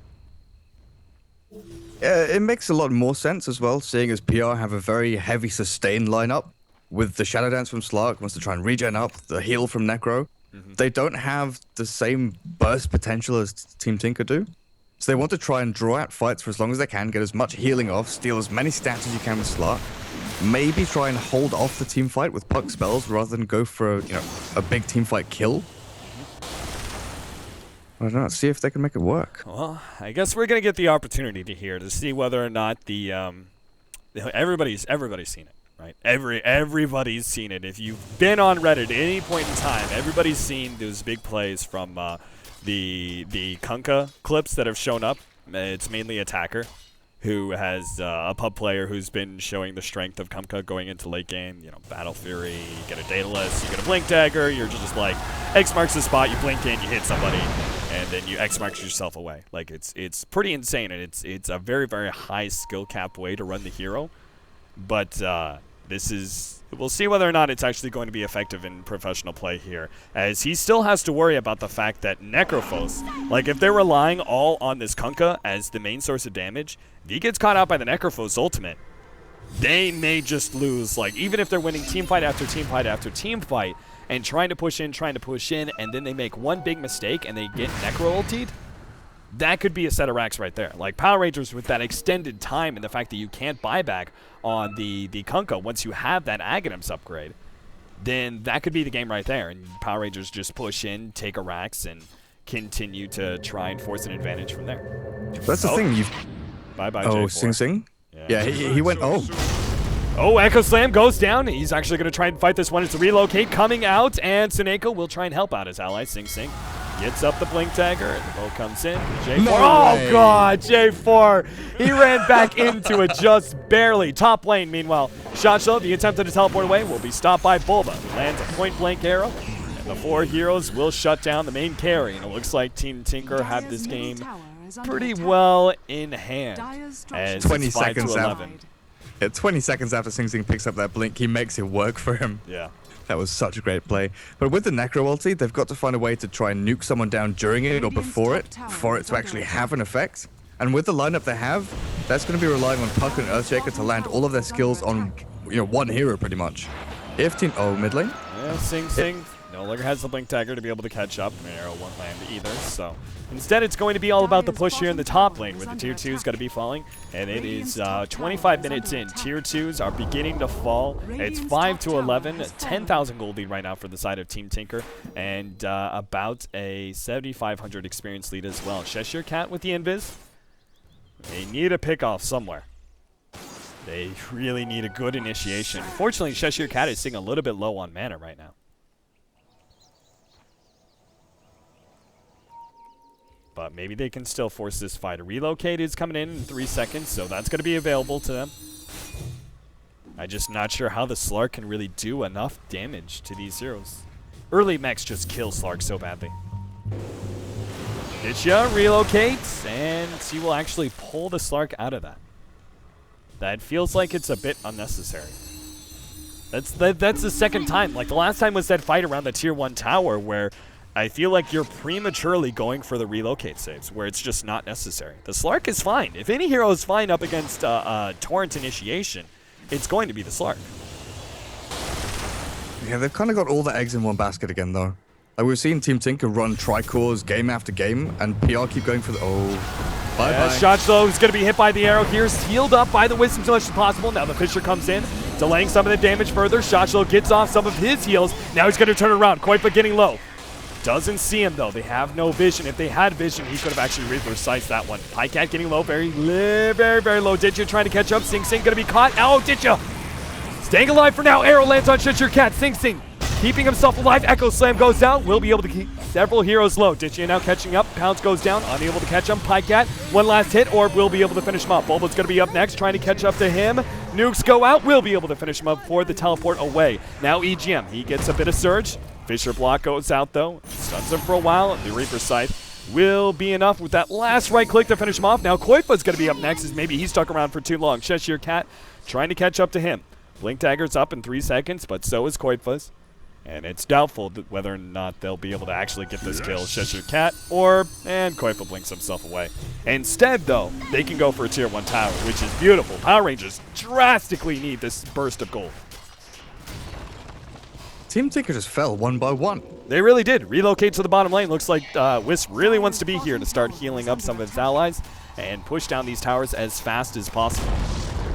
It makes a lot more sense as well, seeing as PR have a very heavy sustain lineup with the Shadow Dance from Slark, wants to try and regen up, the heal from Necro. They don't have the same burst potential as Team Tinker do. So they want to try and draw out fights for as long as they can, get as much healing off, steal as many stats as you can with Slark. Maybe try and hold off the team fight with Puck spells rather than go for a big team fight kill. I don't know, see if they can make it work. Well, I guess we're going to get the opportunity to see whether or not the everybody's seen it, right? Everybody's seen it. If you've been on Reddit at any point in time, everybody's seen those big plays from the Kunkka clips that have shown up. It's mainly Attacker, who has a pub player who's been showing the strength of Kunkka going into late game. You know, Battle Fury, you get a Daedalus, you get a Blink Dagger, you're just like, X marks the spot, you blink in, you hit somebody, and then you X marks yourself away. Like, it's pretty insane, and it's a very, very high skill cap way to run the hero. But we'll see whether or not it's actually going to be effective in professional play here, as he still has to worry about the fact that Necrophos, like, if they're relying all on this Kunkka as the main source of damage, if he gets caught out by the Necrophos ultimate, they may just lose. Like, even if they're winning team fight after team fight after team fight and trying to push in, and then they make one big mistake and they get Necro ultied, that could be a set of racks right there. Like, Power Rangers with that extended time and the fact that you can't buy back on the Kunkka once you have that Aghanims upgrade, then that could be the game right there. And Power Rangers just push in, take a racks, and continue to try and force an advantage from there. That's the thing. Bye-bye, Oh, J4. Sing Sing? Yeah, he went, oh. Oh, Echo Slam goes down. He's actually going to try and fight this one. It's a relocate coming out, and Suneko will try and help out his ally. Sing Sing gets up the Blink Dagger, and the bow comes in. J4. No Oh, way. God, J4. He ran back into it just barely. Top lane, meanwhile. Shotshot, the attempt to teleport away, will be stopped by Bulba. He lands a point-blank arrow, and the 4 heroes will shut down the main carry. And it looks like Team Tinker had this game pretty well in hand. As 20 it's 5 seconds to out. 11. Yeah, 20 seconds after Sing Sing picks up that blink, he makes it work for him. Yeah. That was such a great play. But with the Necro ulti, they've got to find a way to try and nuke someone down during it or before it, for it to actually have an effect. And with the lineup they have, that's going to be relying on Puck and Earthshaker to land all of their skills on, one hero pretty much. If Team... Oh, mid lane? Yeah, Sing Sing no longer has the Blink Dagger to be able to catch up. Arrow won't land either, so... Instead, it's going to be all about the push here in the top lane, where the Tier 2's got to be falling. And it is 25 minutes in. Tier 2s are beginning to fall. It's 5 to 11, 10,000 gold lead right now for the side of Team Tinker, and about a 7,500 experience lead as well. Cheshire Cat with the invis. They need a pick off somewhere. They really need a good initiation. Fortunately, Cheshire Cat is sitting a little bit low on mana right now. But maybe they can still force this fight. A relocate is coming in 3 seconds, so that's going to be available to them. I'm just not sure how the Slark can really do enough damage to these heroes. Early mechs just kill Slark so badly. Ditya relocates, and he will actually pull the Slark out of that. That feels like it's a bit unnecessary. That's the second time. Like, the last time was that fight around the Tier 1 tower where I feel like you're prematurely going for the relocate saves, where it's just not necessary. The Slark is fine. If any hero is fine up against Torrent Initiation, it's going to be the Slark. Yeah, they've kind of got all the eggs in one basket again, though. Like, we've seen Team Tinker run Tricores game after game, and PR keep going for the... Oh, bye-bye. Shotshot is going to be hit by the arrow here, healed up by the Wisdom as much as possible. Now the Fisher comes in, delaying some of the damage further. Shotshot gets off some of his heals. Now he's going to turn around. Koipa getting low. Doesn't see him, though. They have no vision. If they had vision, he could have actually precise that one. Pycat getting low, very, very low. Ditya trying to catch up. Sing Sing going to be caught. Oh, Ditya staying alive for now. Arrow lands on Cheshire Cat. Sing Sing keeping himself alive. Echo Slam goes down. Will be able to keep several heroes low. Ditya now catching up. Pounce goes down. Unable to catch him. Pycat, one last hit, or will be able to finish him up. Bulba's going to be up next, trying to catch up to him. Nukes go out. Will be able to finish him up for the teleport away. Now EGM. He gets a bit of surge. Fisher block goes out, though. Stuns him for a while. The Reaper Scythe will be enough with that last right click to finish him off. Now Koipa's going to be up next, as maybe he stuck around for too long. Cheshire Cat trying to catch up to him. Blink Dagger's up in 3 seconds, but so is Koipa's. And it's doubtful whether or not they'll be able to actually get this kill. Cheshire Cat and Koipa blinks himself away. Instead, though, they can go for a Tier 1 tower, which is beautiful. Power Rangers drastically need this burst of gold. Team Tinker just fell one by one. They really did. Relocate to the bottom lane. Looks like Wisp really wants to be here to start healing up some of his allies and push down these towers as fast as possible.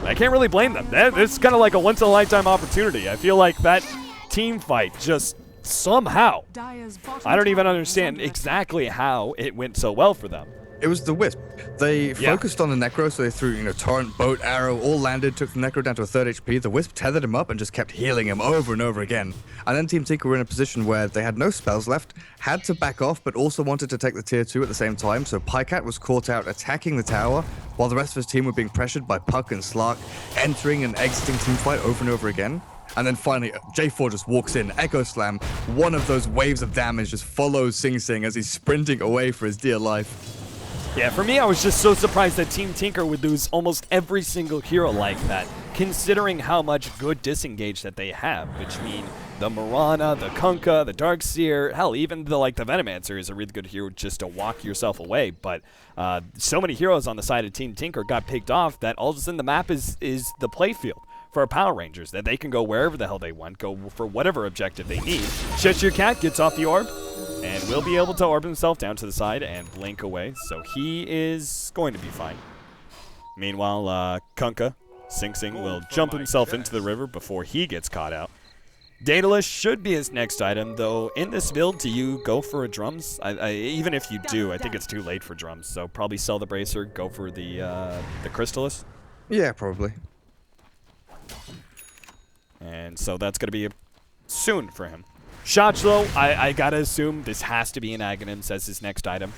I can't really blame them. It's kind of like a once-in-a-lifetime opportunity. I feel like that team fight just somehow, I don't even understand exactly how it went so well for them. It was the Wisp. They focused on the Necro, so they threw, torrent, boat, arrow, all landed, took the Necro down to a 3rd HP. The Wisp tethered him up and just kept healing him over and over again. And then Team Tinker were in a position where they had no spells left, had to back off, but also wanted to take the Tier 2 at the same time. So Pycat was caught out attacking the tower, while the rest of his team were being pressured by Puck and Slark, entering and exiting team fight over and over again. And then finally, J4 just walks in, Echo Slam. One of those waves of damage just follows Sing Sing as he's sprinting away for his dear life. Yeah, for me, I was just so surprised that Team Tinker would lose almost every single hero like that, considering how much good disengage that they have between the Mirana, the Kunkka, the Darkseer, hell, even the Venomancer is a really good hero just to walk yourself away. But so many heroes on the side of Team Tinker got picked off that all of a sudden the map is the playfield for Power Rangers, that they can go wherever the hell they want, go for whatever objective they need. Cheshire Cat gets off the orb and will be able to orb himself down to the side and blink away, so he is going to be fine. Meanwhile, Kunkka, Sing Sing, will jump himself into the river before he gets caught out. Daedalus should be his next item, though. In this build, do you go for a drums? Even if you do, I think it's too late for drums, so probably sell the bracer, go for the Crystallis. Yeah, probably. And so that's going to be soon for him. Shochlo, I got to assume this has to be an Aghanims as his next item.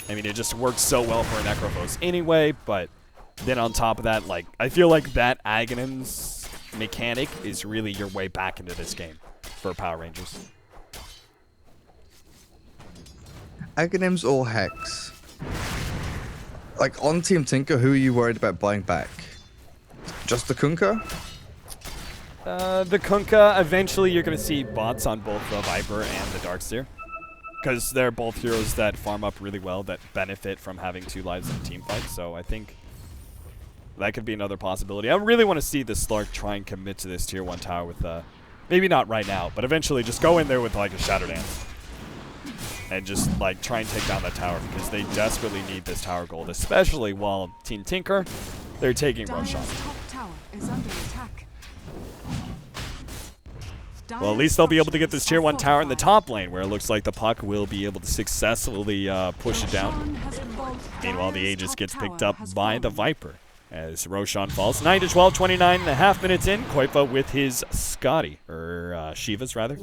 I mean, it just works so well for a Necrophos anyway, but then on top of that, like, I feel like that Aghanims mechanic is really your way back into this game for Power Rangers. Aghanims or Hex? Like, on Team Tinker, who are you worried about buying back? Just the Kunkka? The Kunkka, eventually you're going to see bots on both the Viper and the Darkseer. Because they're both heroes that farm up really well, that benefit from having 2 lives in a team fight. So I think that could be another possibility. I really want to see the Slark try and commit to this tier 1 tower with, maybe not right now, but eventually just go in there with like a Shadow Dance. And just like try and take down that tower, because they desperately need this tower gold, especially while Team Tinker, they're taking Roshan. Top tower is under attack. Well, at least they'll be able to get this tier 1 tower in the top lane, where it looks like the puck will be able to successfully push it down. Meanwhile, the Aegis gets picked up by the Viper as Roshan falls. 9-12, 29.5 minutes in. Koifa with his Scotty, or Shivas rather,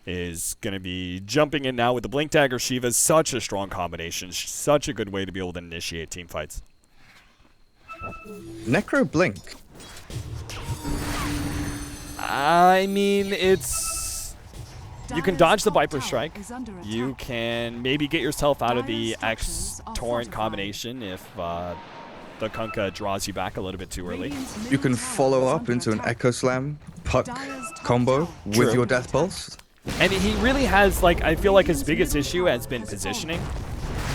is going to be jumping in now with the Blink Dagger. Shiva's such a strong combination, such a good way to be able to initiate team fights. Necro Blink. I mean, it's... You can dodge the Viper Strike. You can maybe get yourself out of the X-Torrent combination if the Kunkka draws you back a little bit too early. You can follow up into an Echo Slam puck combo with your Death Pulse. And he really has, like, I feel like his biggest issue has been positioning.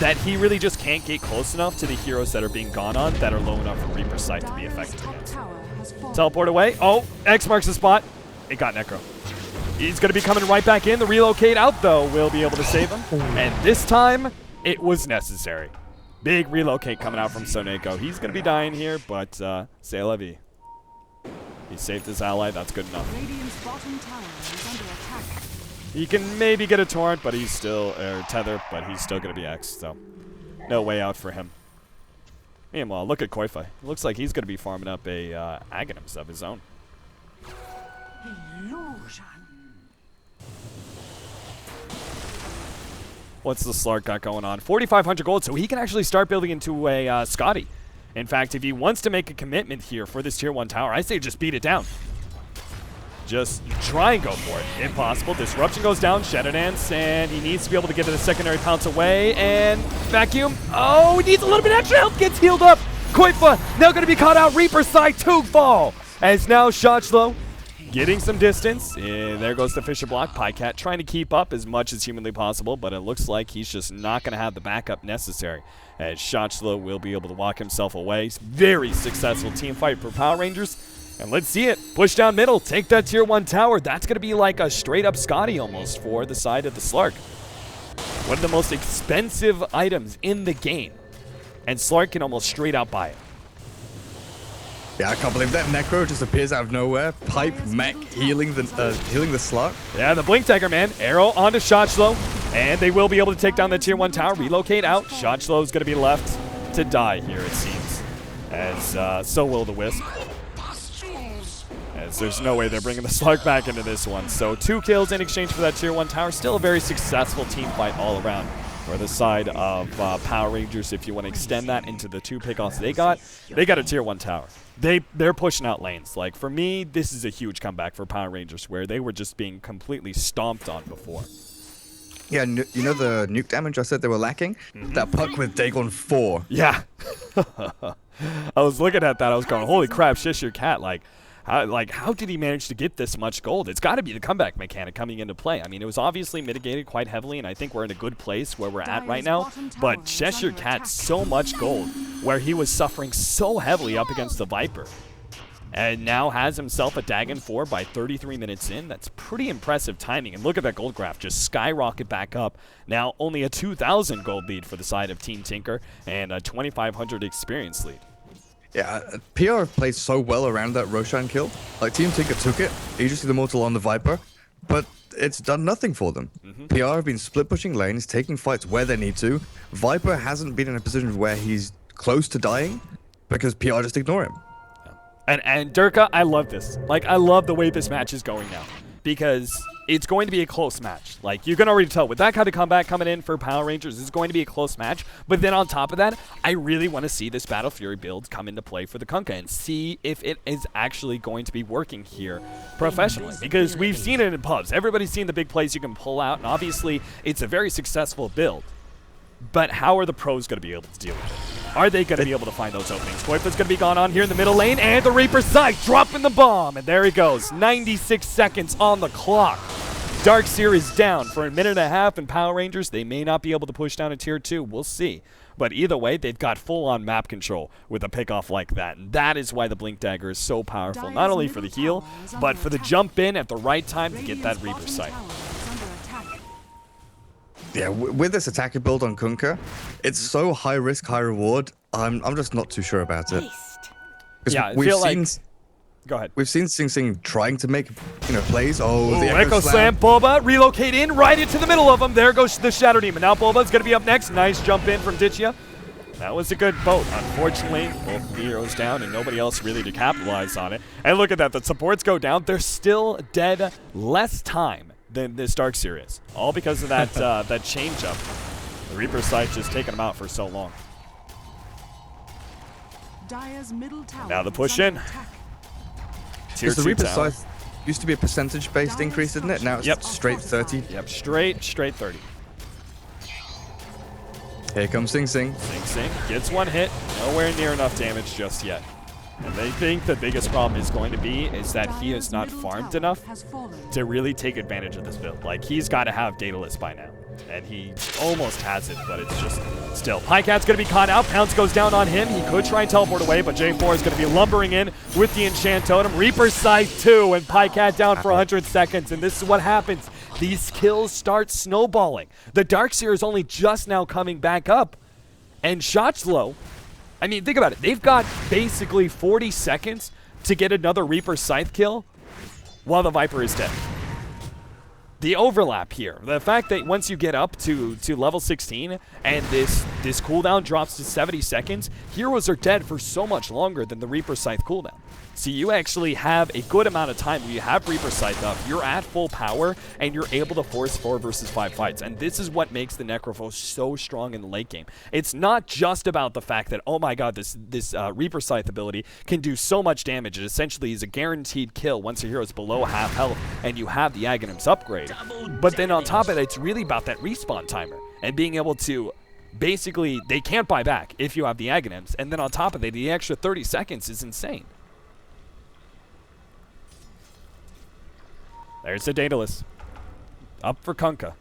That he really just can't get close enough to the heroes that are being gone on that are low enough for Reaper's Sight to be effective against. Teleport away. Oh, X marks the spot. It got Necro. He's going to be coming right back in. The relocate out, though, will be able to save him. And this time, it was necessary. Big relocate coming out from Soneko. He's going to be dying here, but c'est la vie. He saved his ally. That's good enough. Radiant's bottom tower is under attack. He can maybe get a torrent, but he's still, or tether, but he's still going to be X, so no way out for him. Meanwhile, look at Koifa. It looks like he's going to be farming up a Aghanims of his own. What's the Slark got going on? 4,500 gold, so he can actually start building into a Scotty. In fact, if he wants to make a commitment here for this tier 1 tower, I say just beat it down. Just try and go for it. If possible. Disruption goes down. Shadow Dance, and he needs to be able to get to the secondary pounce away. And vacuum. Oh, he needs a little bit extra health. Gets healed up. Koifa now going to be caught out. Reaper's Sight to fall. As now Shochlo getting some distance. And there goes the Fisher block. Pycat trying to keep up as much as humanly possible, but it looks like he's just not going to have the backup necessary. As Shochlo will be able to walk himself away. Very successful team fight for Power Rangers. And let's see it. Push down middle. Take that tier 1 tower. That's going to be like a straight up Scotty almost for the side of the Slark. One of the most expensive items in the game. And Slark can almost straight out buy it. Yeah, I can't believe that Necro just appears out of nowhere. Pipe, mech, healing the Slark. Yeah, the Blink Dagger, man. Arrow onto Shochlo. And they will be able to take down the tier 1 tower. Relocate out. Shochlo is going to be left to die here, it seems. As so will the Wisp. As there's no way they're bringing the Slark back into this one. So 2 kills in exchange for that tier 1 tower. Still a very successful team fight all around for the side of Power Rangers. If you want to extend that into the 2 pickoffs they got a tier 1 tower. They're pushing out lanes. Like, for me, this is a huge comeback for Power Rangers, where they were just being completely stomped on before. Yeah, you know the nuke damage I said they were lacking? That puck with Dagon 4. Yeah. I was looking at that. I was going, holy crap, shish your cat. How did he manage to get this much gold? It's got to be the comeback mechanic coming into play. I mean, it was obviously mitigated quite heavily, and I think we're in a good place where we're at right now. But Cheshire Cat, so much gold, where he was suffering so heavily up against the Viper. And now has himself a Dagon 4 by 33 minutes in. That's pretty impressive timing. And look at that gold graph just skyrocket back up. Now only a 2,000 gold lead for the side of Team Tinker and a 2,500 experience lead. Yeah, PR played so well around that Roshan kill. Like, Team Tinker took it, Aegis Immortal on the Viper, but it's done nothing for them. PR have been split pushing lanes, taking fights where they need to. Viper hasn't been in a position where he's close to dying because PR just ignore him. And Durka, I love this. Like, I love the way this match is going now. Because it's going to be a close match. Like, you can already tell with that kind of comeback coming in for Power Rangers, it's going to be a close match. But then on top of that, I really want to see this Battle Fury build come into play for the Kunkka and see if it is actually going to be working here professionally. Because we've seen it in pubs. Everybody's seen the big plays you can pull out, and obviously it's a very successful build. But how are the pros going to be able to deal with it? Are they going to be able to find those openings? Koifa's going to be gone on here in the middle lane, and the Reaper Scythe dropping the bomb, and there he goes. 96 seconds on the clock. Darkseer is down for a minute and a half, and Power Rangers, they may not be able to push down a tier 2. We'll see. But either way, they've got full-on map control with a pickoff like that, and that is why the Blink Dagger is so powerful, not only for the heal, but for the jump in at the right time to get that Reaper Scythe. Yeah, with this attacker build on Kunkka, it's so high risk, high reward. I'm just not too sure about it. Yeah, I feel like... Go ahead. We've seen Sing Sing trying to make, plays. Oh, the Echo Slam. Bulba relocate in right into the middle of them. There goes the Shadow Demon. Now Bulba's going to be up next. Nice jump in from Ditchia. That was a good boat. Unfortunately, both heroes down and nobody else really to capitalize on it. And look at that. The supports go down. They're still dead less time than this Darkseer is. All because of that that change up. The Reaper Scythe just taking them out for so long. Now the push in. Because the Reaper Scythe used to be a percentage-based increase, isn't it? Now it's straight 30. Yep, straight 30. Here comes Sing Sing. Sing Sing gets one hit. Nowhere near enough damage just yet. And they think the biggest problem is going to be is that he has not farmed enough to really take advantage of this build. Like, he's got to have Daedalus by now. And he almost has it, but it's just still. Pycat's going to be caught out. Pounce goes down on him. He could try and teleport away, but J4 is going to be lumbering in with the Enchant Totem. Reaper Scythe 2, and Pycat down for 100 seconds. And this is what happens. These kills start snowballing. The Darkseer is only just now coming back up. And Shotzlow, I mean, think about it. They've got basically 40 seconds to get another Reaper Scythe kill while the Viper is dead. The overlap here, the fact that once you get up to level 16 and this cooldown drops to 70 seconds, heroes are dead for so much longer than the Reaper Scythe cooldown. So you actually have a good amount of time where you have Reaper Scythe up, you're at full power, and you're able to force 4 versus 5 fights. And this is what makes the Necrophos so strong in the late game. It's not just about the fact that, oh my god, this Reaper Scythe ability can do so much damage. It essentially is a guaranteed kill once a hero is below half health and you have the Aghanims upgrade. But then on top of it, it's really about that respawn timer and being able to basically, they can't buy back if you have the Aghanims. And then on top of it, the extra 30 seconds is insane. There's the Daedalus. Up for Kunkka.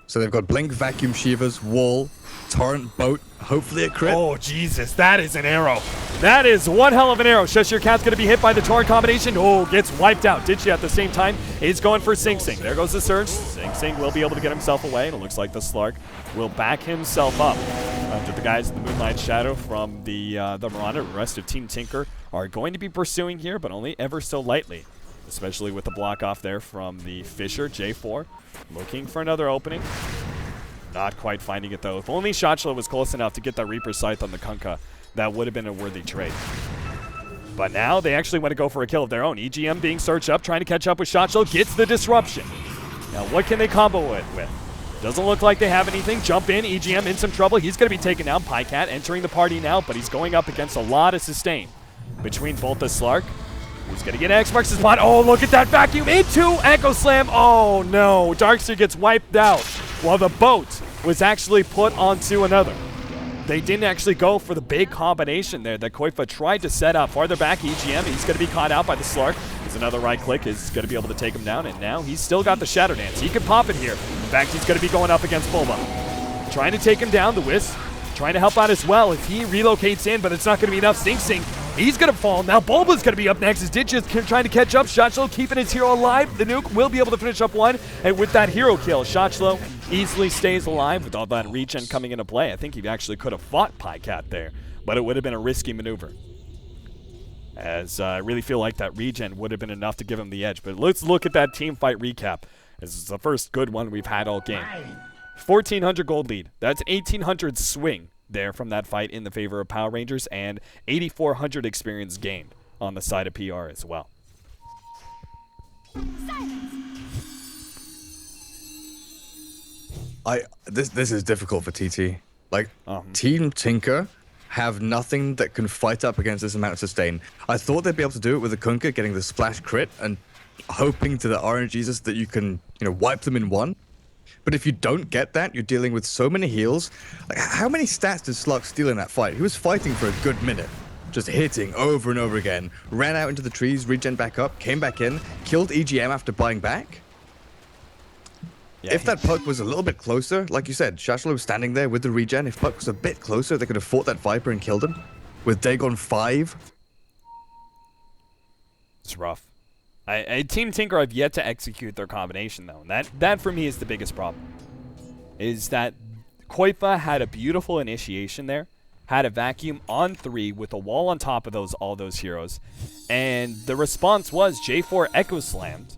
So they've got Blink, Vacuum Shivas, Wall, Torrent, Boat, hopefully a crit. Oh, Jesus, that is an arrow. That is one hell of an arrow. Cheshire Cat's going to be hit by the Torrent combination. Oh, gets wiped out. Ditchy at the same time is going for Sing Sing. There goes the Surge. Sing Sing will be able to get himself away, and it looks like the Slark will back himself up. After the guys in the Moonlight Shadow from the Miranda, the rest of Team Tinker are going to be pursuing here, but only ever so lightly. Especially with the block off there from the Fisher, J4. Looking for another opening. Not quite finding it though. If only Shotzlow was close enough to get that Reaper Scythe on the Kunkka, that would have been a worthy trade. But now they actually want to go for a kill of their own. EGM being searched up, trying to catch up with Shotzlow, gets the disruption. Now what can they combo it with? Doesn't look like they have anything. Jump in, EGM in some trouble. He's going to be taken down. Pycat entering the party now, but he's going up against a lot of sustain between both the Slark. He's going to get X marks the spot. Oh, look at that vacuum into Echo Slam. Oh, no. Darkseer gets wiped out while the boat was actually put onto another. They didn't actually go for the big combination there that Koifa tried to set up. Farther back, EGM, he's going to be caught out by the Slark. There's another right click, is going to be able to take him down, and now he's still got the Shadow Dance. He can pop it here. In fact, he's going to be going up against Bulba. Trying to take him down, the Wisp. Trying to help out as well if he relocates in, but it's not going to be enough. Sing Sing, he's going to fall. Now Bulba's going to be up next as Ditch is trying to catch up. Shotzlow keeping his hero alive. The nuke will be able to finish up one. And with that hero kill, Shotzlow easily stays alive with all that regen coming into play. I think he actually could have fought Pycat there, but it would have been a risky maneuver. As I really feel like that regen would have been enough to give him the edge. But let's look at that team fight recap. This is the first good one we've had all game. 1,400 gold lead. That's 1,800 swing there from that fight in the favor of Power Rangers and 8,400 experience gained on the side of PR as well. This is difficult for TT. Like, Team Tinker have nothing that can fight up against this amount of sustain. I thought they'd be able to do it with the Kunkka getting the splash crit and hoping to the RNGesus that you can, wipe them in one. But if you don't get that, you're dealing with so many heals. Like, how many stats did Slark steal in that fight? He was fighting for a good minute, just hitting over and over again. Ran out into the trees, regen back up, came back in, killed EGM after buying back. Yeah, if that puck was a little bit closer, like you said, Shashlo was standing there with the regen. If puck was a bit closer, they could have fought that Viper and killed him. With Dagon 5. It's rough. Team Tinker have yet to execute their combination, though. And that for me is the biggest problem. Is that Koifa had a beautiful initiation there. Had a vacuum on 3 with a wall on top of all those heroes. And the response was J4 Echo Slammed.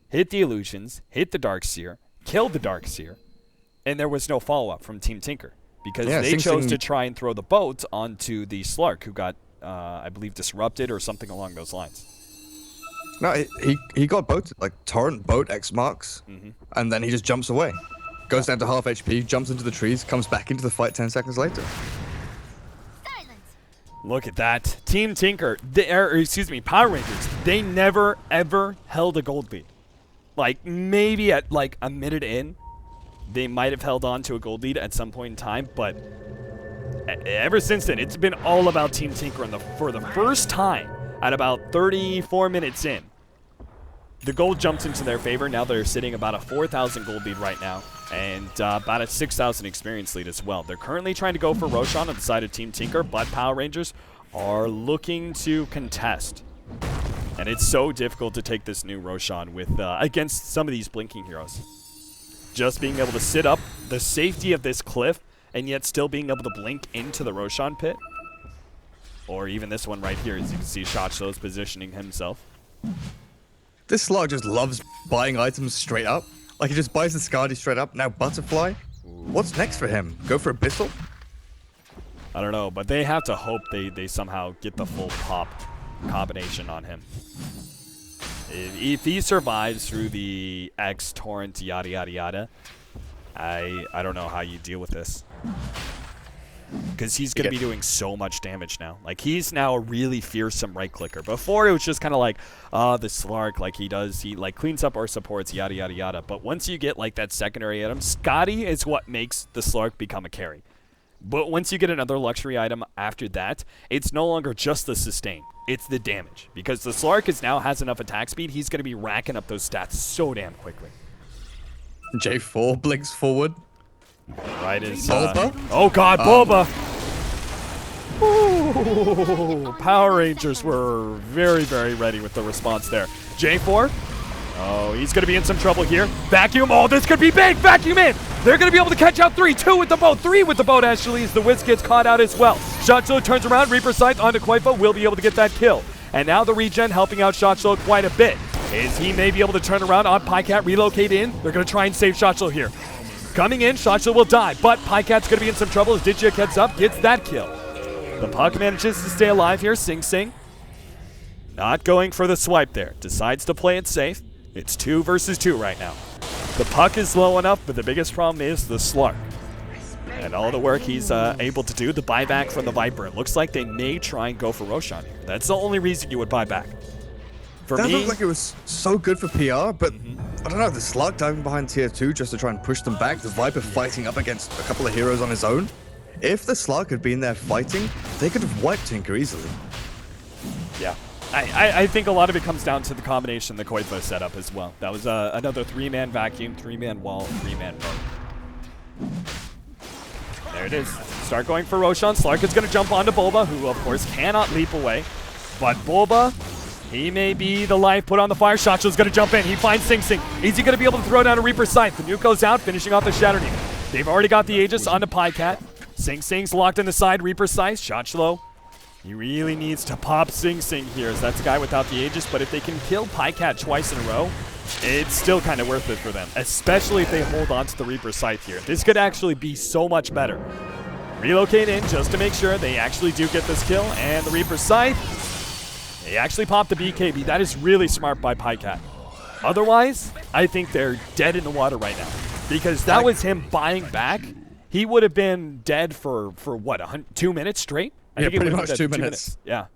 Hit the Illusions. Hit the Darkseer. Killed the Darkseer, and there was no follow-up from Team Tinker because they chose to try and throw the boat onto the Slark, who got, I believe, disrupted or something along those lines. No, he got boated, like Torrent, boat, X marks, and then he just jumps away. Goes down to half HP, jumps into the trees, comes back into the fight 10 seconds later. Look at that. Team Tinker, Power Rangers, they never, ever held a gold lead. Like, maybe at, like, a minute in, they might have held on to a gold lead at some point in time, but ever since then, it's been all about Team Tinker. And for the first time, at about 34 minutes in, the gold jumps into their favor. Now they're sitting about a 4,000 gold lead right now, and about a 6,000 experience lead as well. They're currently trying to go for Roshan on the side of Team Tinker, but Power Rangers are looking to contest. And it's so difficult to take this new Roshan with against some of these blinking heroes. Just being able to sit up the safety of this cliff and yet still being able to blink into the Roshan pit. Or even this one right here, as you can see, Shotshlo's positioning himself. This Slark just loves buying items straight up. Like, he just buys the Skadi straight up. Now Butterfly. What's next for him? Go for Abyssal? I don't know, but they have to hope they somehow get the full pop combination on him. If he survives through the X torrent yada yada yada, I don't know how you deal with this, because he's gonna be doing so much damage now. Like, he's now a really fearsome right clicker. Before it was just kind of like, the Slark, like he like cleans up our supports yada yada yada. But once you get like that secondary item, Skadi is what makes the Slark become a carry. But once you get another luxury item after that, it's no longer just the sustain. It's the damage. Because the Slark now has enough attack speed, he's going to be racking up those stats so damn quickly. J4 blinks forward. Right is... Bulba? Oh god, Bulba! Ooh, Power Rangers were very, very ready with the response there. J4? Oh, he's going to be in some trouble here. Vacuum. Oh, this could be big. Vacuum in. They're going to be able to catch out 3. 2 with the boat. 3 with the boat, actually, as the Wiz gets caught out as well. Shotshlo turns around. Reaper Scythe onto Koifa. Will be able to get that kill. And now the regen helping out Shotshlo quite a bit. Is he may be able to turn around on Pycat, relocate in. They're going to try and save Shotshlo here. Coming in, Shotshlo will die, but Pycat's going to be in some trouble as Digia heads up, gets that kill. The puck manages to stay alive here. Sing Sing. Not going for the swipe there. Decides to play it safe. It's 2 versus 2 right now. The puck is low enough, but the biggest problem is the Slark. And all the work he's able to do, the buyback from the Viper. It looks like they may try and go for Roshan here. That's the only reason you would buy back. For that me, looked like it was so good for PR, but I don't know, the Slark diving behind tier 2 just to try and push them back, the Viper fighting up against a couple of heroes on his own. If the Slark had been there fighting, they could have wiped Tinker easily. Yeah. I think a lot of it comes down to the combination the Koifa set up as well. That was another 3-man vacuum, 3-man wall, 3-man boat. There it is. Start going for Roshan. Slark is going to jump onto Bulba, who of course cannot leap away. But Bulba, he may be the life put on the fire. Shotshlo's going to jump in. He finds Sing Sing. Is he going to be able to throw down a Reaper Scythe? The nuke goes out, finishing off the Shatter Demon. They've already got the Aegis onto Pycat. Sing Sing's locked in the side. Reaper Scythe. Shotshlo. He really needs to pop Sing Sing here, as that's a guy without the Aegis, but if they can kill Pycat twice in a row, it's still kind of worth it for them, especially if they hold on to the Reaper Scythe here. This could actually be so much better. Relocate in just to make sure they actually do get this kill, and the Reaper Scythe, He actually popped the BKB. That is really smart by Pycat. Otherwise, I think they're dead in the water right now. Because that was him buying back. He would have been dead for what, 2 minutes straight? I think pretty much 2 minutes. Yeah.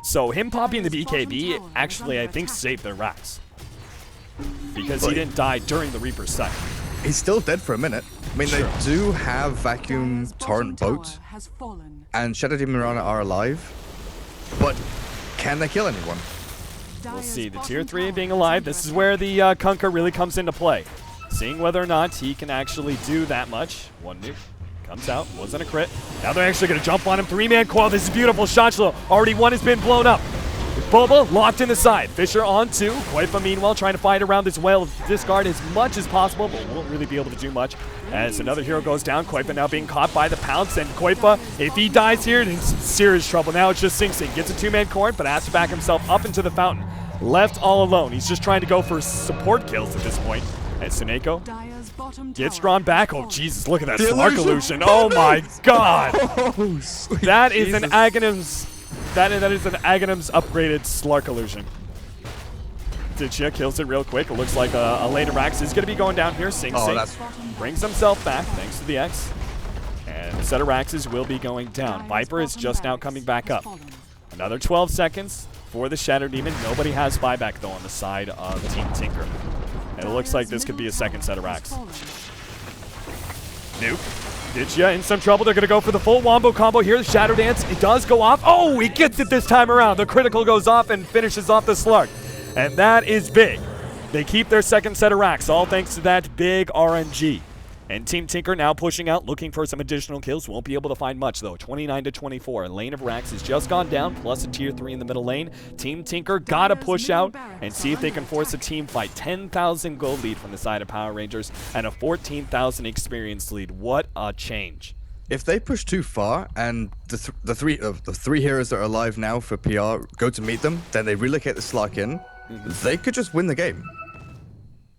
So him popping the BKB actually, I think, saved their racks. Because he didn't die during the Reaper's cycle. He's still dead for a minute. I mean, they do have Vacuum, Torrent, Boat, and Shadow Demon Mirana are alive. But can they kill anyone? We'll see. The tier 3 being alive, this is where the Kunkka really comes into play. Seeing whether or not he can actually do that much. One nuke comes out, wasn't a crit. Now they're actually going to jump on him. 3-man coil. This is beautiful. Shot slow. Already one has been blown up. Boba locked in the side. Fisher on 2. Koifa, meanwhile, trying to fight around this whale. Discard as much as possible, but won't really be able to do much. As another hero goes down, Koifa now being caught by the pounce. And Koifa, if he dies here, in serious trouble. Now it's just Sing Sing. Gets a 2-man cord, but has to back himself up into the fountain. Left all alone. He's just trying to go for support kills at this point. And Suneko gets drawn back. Oh, Jesus, look at that Slark illusion. Oh, my God. That is an Aghanim's... That is an Aghanim's upgraded Slark illusion. Ditya kills it real quick. It looks like a lane of Rax is going to be going down here. Sing Sing brings himself back thanks to the X. And a set of Raxes will be going down. Viper is just now coming back up. Another 12 seconds for the Shadow Demon. Nobody has buyback, though, on the side of Team Tinker. And it looks like this could be a second set of Rax. Nuke. Ditya in some trouble. They're going to go for the full wombo combo here. The Shadow Dance, it does go off. Oh, he gets it this time around. The critical goes off and finishes off the Slark. And that is big. They keep their second set of racks, all thanks to that big RNG. And Team Tinker now pushing out, looking for some additional kills. Won't be able to find much, though. 29-24. Lane of Racks has just gone down, plus a tier 3 in the middle lane. Team Tinker got to push out and see if they can force a team fight. 10,000 gold lead from the side of Power Rangers and a 14,000 experience lead. What a change. If they push too far and the three heroes that are alive now for PR go to meet them, then they relocate the Slark in, they could just win the game.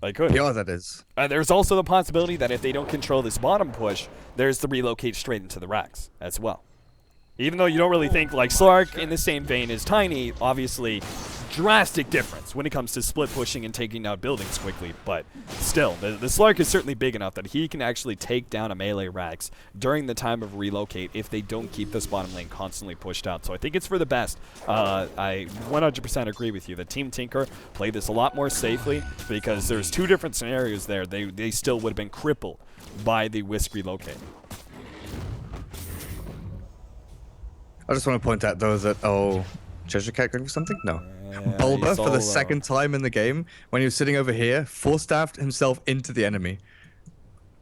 They could. PR, that is. There's also the possibility that if they don't control this bottom push, there's the relocate straight into the racks as well. Even though you don't really think, like, Slark in the same vein as Tiny, obviously drastic difference when it comes to split pushing and taking out buildings quickly, but still, the Slark is certainly big enough that he can actually take down a melee Rax during the time of relocate if they don't keep this bottom lane constantly pushed out. So I think it's for the best. I 100% agree with you that Team Tinker played this a lot more safely because there's two different scenarios there. They still would have been crippled by the Whisk relocate. I just want to point out, though, that, Cheshire Cat going for something? No. Bulba, for the second time in the game, when he was sitting over here, force-staffed himself into the enemy.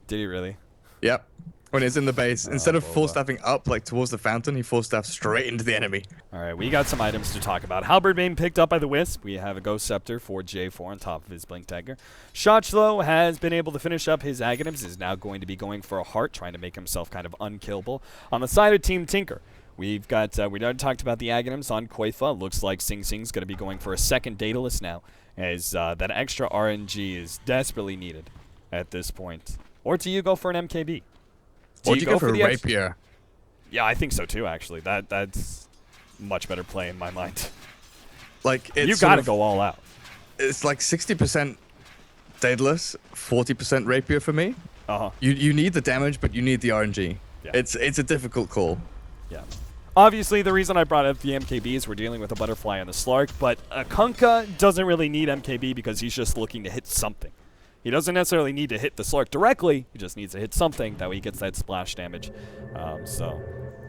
Did he really? Yep. When he's in the base, instead of force-staffing up, like, towards the fountain, he force-staffed straight into the enemy. All right, we got some items to talk about. Halberd being picked up by the Wisp. We have a Ghost Scepter for J4 on top of his Blink Dagger. Shotchlo has been able to finish up his Aghanims, is now going to be going for a heart, trying to make himself kind of unkillable. On the side of Team Tinker, we've got, we already talked about the Aghanims on Koifa. Looks like Sing Sing's going to be going for a second Daedalus now, as that extra RNG is desperately needed at this point. Or do you go for an MKB? Or do you go for a Rapier? Yeah, I think so too, actually. That's much better play in my mind. Like, it's you got to go all out. It's like 60% Daedalus, 40% Rapier for me. You need the damage, but you need the RNG. Yeah. It's a difficult call. Yeah. Obviously, the reason I brought up the MKB is we're dealing with a Butterfly and the Slark, but Kunkka doesn't really need MKB because he's just looking to hit something. He doesn't necessarily need to hit the Slark directly, he just needs to hit something, that way he gets that splash damage. So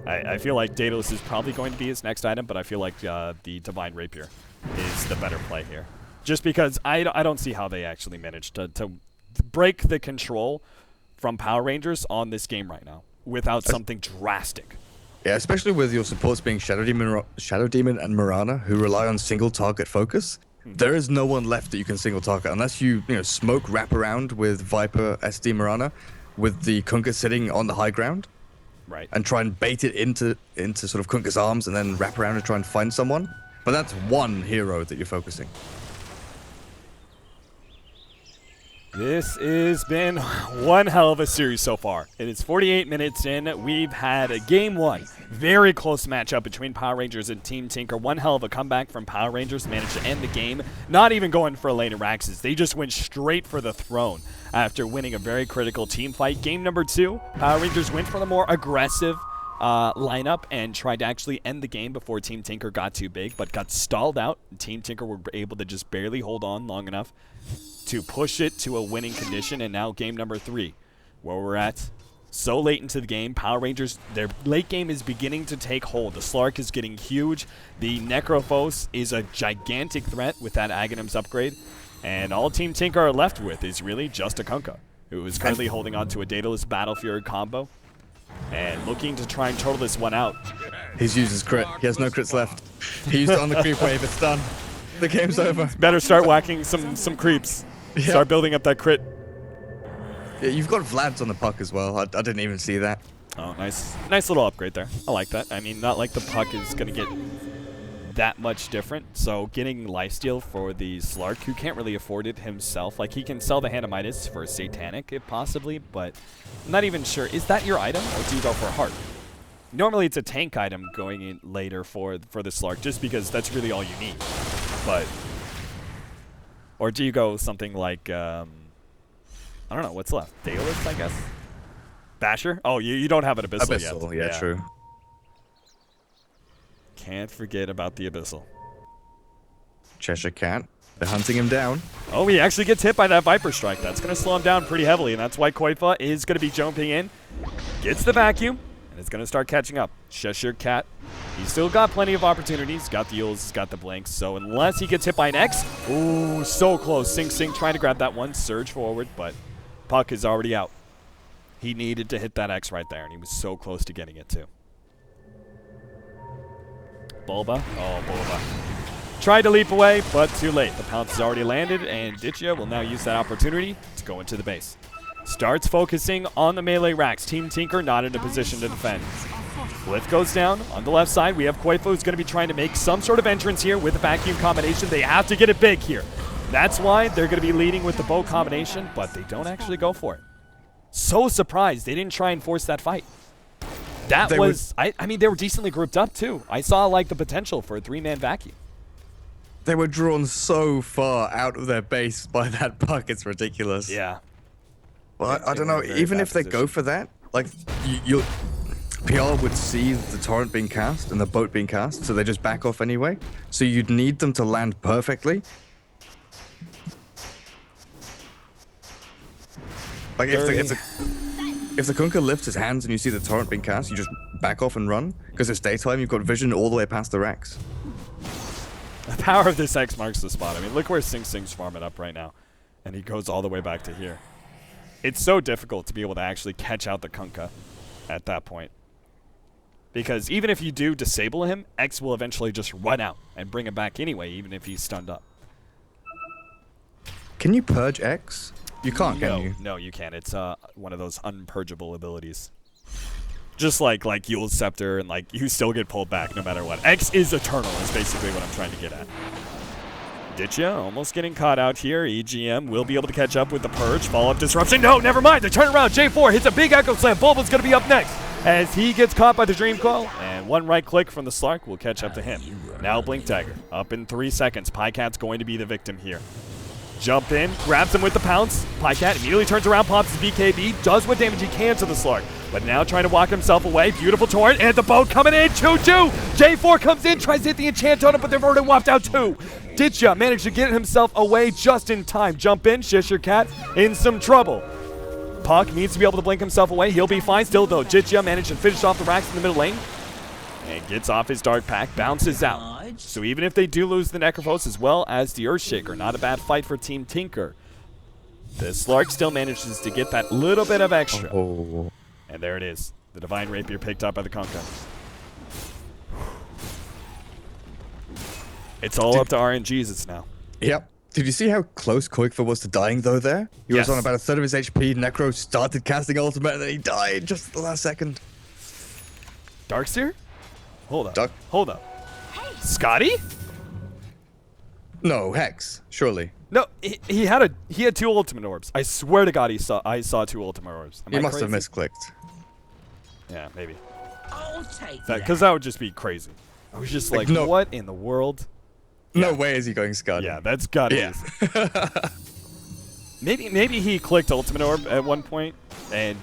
I feel like Daedalus is probably going to be his next item, but I feel like the Divine Rapier is the better play here. Just because I don't see how they actually managed to break the control from Power Rangers on this game right now without something drastic. Yeah, especially with your supports being Shadow Demon and Mirana, who rely on single target focus. There is no one left that you can single target unless you smoke wrap around with Viper, SD, Mirana, with the Kunkka sitting on the high ground, right? And try and bait it into sort of Kunkka's arms and then wrap around and try and find someone. But that's one hero that you're focusing. This has been one hell of a series so far. It is 48 minutes in. We've had a game one. Very close matchup between Power Rangers and Team Tinker. One hell of a comeback from Power Rangers. Managed to end the game. Not even going for a lane of Raxes. They just went straight for the throne after winning a very critical team fight. Game number 2, Power Rangers went for the more aggressive lineup and tried to actually end the game before Team Tinker got too big, but got stalled out. Team Tinker were able to just barely hold on long enough to push it to a winning condition. And now game number 3, where we're at so late into the game. Power Rangers, their late game is beginning to take hold. The Slark is getting huge. The Necrophos is a gigantic threat with that Aghanim's upgrade. And all Team Tinker are left with is really just a Kunkka, who is currently holding on to a Daedalus Battle Fury combo and looking to try and total this one out. He's used his crit. He has no crits left. He used it on the creep wave. It's done. The game's over. Better start whacking some creeps. Yeah. Start building up that crit. Yeah, you've got Vlad's on the puck as well. I didn't even see that. Oh, nice. Nice little upgrade there. I like that. I mean, not like the puck is going to get that much different. So getting lifesteal for the Slark, who can't really afford it himself. Like, he can sell the Hanamitis for Satanic, if possibly, but I'm not even sure. Is that your item, or do you go for a heart? Normally, it's a tank item going in later for the Slark, just because that's really all you need. But, or do you go something like, I don't know, what's left? Daedalus, I guess? Basher? Oh, you don't have an Abyssal yet. Abyssal, yeah, true. Can't forget about the Abyssal. Cheshire Cat. They're hunting him down. Oh, he actually gets hit by that Viper Strike. That's going to slow him down pretty heavily, and that's why Koifa is going to be jumping in. Gets the vacuum, and it's going to start catching up. Cheshire Cat, he's still got plenty of opportunities. Got the Yules, he's got the Blinks, so unless he gets hit by an X, ooh, so close. Sing Sing trying to grab that one, surge forward, but puck is already out. He needed to hit that X right there, and he was so close to getting it too. Bulba, oh, Bulba. Tried to leap away, but too late. The pounce has already landed, and Ditya will now use that opportunity to go into the base. Starts focusing on the melee racks. Team Tinker not in a position to defend. Blith goes down. On the left side, we have Koifa, who's going to be trying to make some sort of entrance here with a vacuum combination. They have to get it big here. That's why they're going to be leading with the bow combination, but they don't actually go for it. So surprised they didn't try and force that fight. That was, I mean, they were decently grouped up, too. I saw, like, the potential for a 3-man vacuum. They were drawn so far out of their base by that puck. It's ridiculous. Yeah. Well, I don't know. Even if they go for that, like, PR would see the torrent being cast and the boat being cast, so they just back off anyway. So you'd need them to land perfectly. Like, if the Kunkka lifts his hands and you see the torrent being cast, you just back off and run. Because it's daytime, you've got vision all the way past the racks. The power of this X marks the spot. I mean, look where Sing Sing's farming up right now. And he goes all the way back to here. It's so difficult to be able to actually catch out the Kunkka at that point. Because even if you do disable him, X will eventually just run out and bring him back anyway, even if he's stunned up. Can you purge X? You can't, can you? No, you can't. It's one of those unpurgeable abilities. Just like Yule's Scepter, and like you still get pulled back no matter what. X is eternal is basically what I'm trying to get at. Ditya almost getting caught out here. EGM will be able to catch up with the Purge. Follow-up disruption. No, never mind. They turn around. J4 hits a big Echo Slam. Bulba's going to be up next as he gets caught by the Dream Coil. And one right click from the Slark will catch up to him. Now Blink Dagger. Up in 3 seconds. Pycat's going to be the victim here. Jump in, grabs him with the pounce. Pycat immediately turns around, pops his BKB, does what damage he can to the Slark, but now trying to walk himself away. Beautiful torrent, and the boat coming in. Choo-choo! J4 comes in, tries to hit the enchant on him, but they've already whopped out too. Ditya managed to get himself away just in time. Jump in, Cheshire Cat in some trouble. Puck needs to be able to blink himself away. He'll be fine still, though. Ditya managed to finish off the racks in the middle lane. And gets off his Dark Pack, bounces out. So even if they do lose the Necrophos as well as the Earthshaker, not a bad fight for Team Tinker. The Slark still manages to get that little bit of extra. Oh. And there it is. The Divine Rapier picked up by the Kunkka. It's all up to RNGs now. Yep. Did you see how close Koifa was to dying, though, there? He was on about a third of his HP. Necro started casting ultimate, and then he died just at the last second. Darkseer? Hold up. Hold up. Scotty? No, Hex, surely. No, he had 2 ultimate orbs. I swear to God, I saw 2 ultimate orbs. He must have misclicked. Yeah, maybe. I'll take Because that would just be crazy. I was just like, no. what in the world? No way is he going Scud. Yeah, that's gotta be. Maybe he clicked ultimate orb at one point and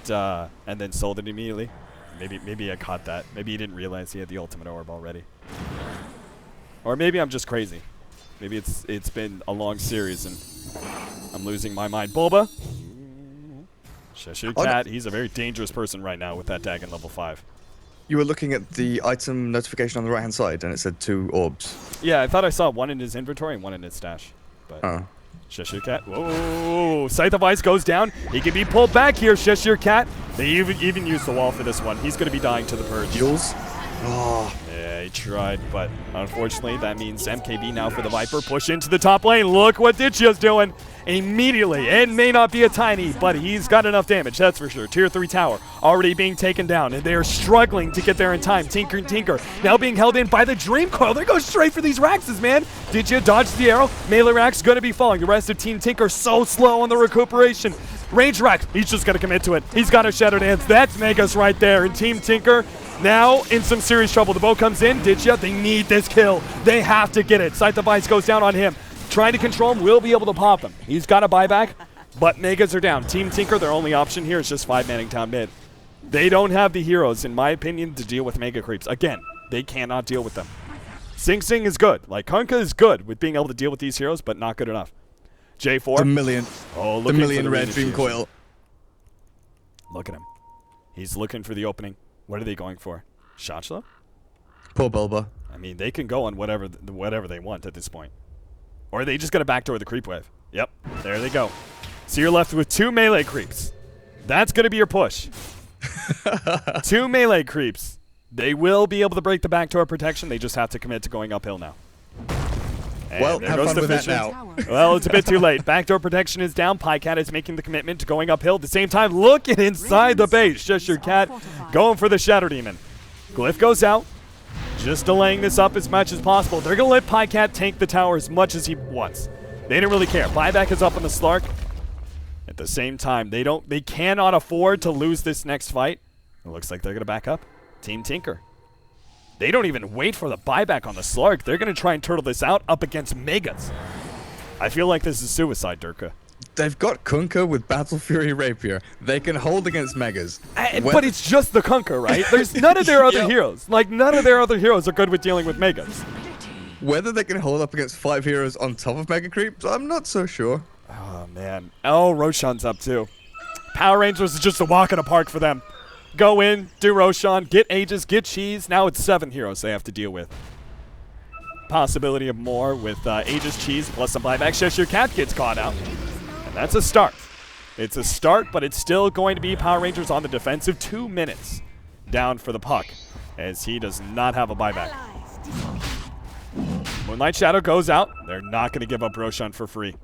then sold it immediately. Maybe I caught that. Maybe he didn't realize he had the ultimate orb already. Or maybe I'm just crazy. Maybe it's been a long series and I'm losing my mind. Bulba. Cheshire Cat, he's a very dangerous person right now with that Dagon level 5. You were looking at the item notification on the right-hand side, and it said 2 orbs. Yeah, I thought I saw 1 in his inventory and 1 in his stash. But Cheshire Cat. Whoa! Scythe of Ice goes down. He can be pulled back here, Cheshire Cat. They even used the wall for this one. He's going to be dying to the purge. Jules? Oh. Yeah, he tried, but unfortunately that means MKB now for the Viper. Push into the top lane. Look what Ditchia's doing. Immediately. It may not be a tiny, but he's got enough damage, that's for sure. Tier 3 tower already being taken down, and they're struggling to get there in time. Tinker now being held in by the Dream Coil. They go straight for these Raxes, man. Ditchia dodges the arrow. Melee Rax going to be falling. The rest of Team Tinker so slow on the recuperation. Range Rax, he's just going to commit to it. He's got a Shadow Dance. That's Megas right there. And Team Tinker now in some serious trouble. The bow comes in. Ditchia, they need this kill. They have to get it. Scythe of Ice goes down on him. Trying to control him, will be able to pop him. He's got a buyback, but Megas are down. Team Tinker, their only option here is just 5-manning down mid. They don't have the heroes, in my opinion, to deal with Mega Creeps. Again, they cannot deal with them. Sing Sing is good. Like, Kunkka is good with being able to deal with these heroes, but not good enough. J4. The million. Oh, the million red Dream Coil. Look at him. He's looking for the opening. What are they going for? Shotchla? Poor Bulba. I mean, they can go on whatever they want at this point. Or are they just going to backdoor the creep wave? Yep, there they go. So you're left with 2 melee creeps. That's going to be your push. 2 melee creeps. They will be able to break the backdoor protection. They just have to commit to going uphill now. And well, have fun with that now. Well, it's a bit too late. Backdoor protection is down. Pycat is making the commitment to going uphill. At the same time, looking inside the base. Cheshire Cat going for the Shadow Demon. Glyph goes out. Just delaying this up as much as possible. They're going to let Pycat tank the tower as much as he wants. They don't really care. Buyback is up on the Slark. At the same time, they cannot afford to lose this next fight. It looks like they're going to back up. Team Tinker. They don't even wait for the buyback on the Slark. They're going to try and turtle this out up against Megas. I feel like this is suicide, Durka. They've got Kunkka with Battle Fury Rapier. They can hold against Megas. But it's just the Kunkka, right? There's none of their other heroes. Like, none of their other heroes are good with dealing with Megas. Whether they can hold up against 5 heroes on top of Mega Creeps, I'm not so sure. Oh, man. Oh, Roshan's up, too. Power Rangers is just a walk in the park for them. Go in, do Roshan, get Aegis, get Cheese. Now it's 7 heroes they have to deal with. Possibility of more with Aegis, Cheese, plus some buyback. Cheshire Cat gets caught out. And that's a start. It's a start, but it's still going to be Power Rangers on the defensive. 2 minutes down for the puck, as he does not have a buyback. Moonlight Shadow goes out. They're not going to give up Roshan for free.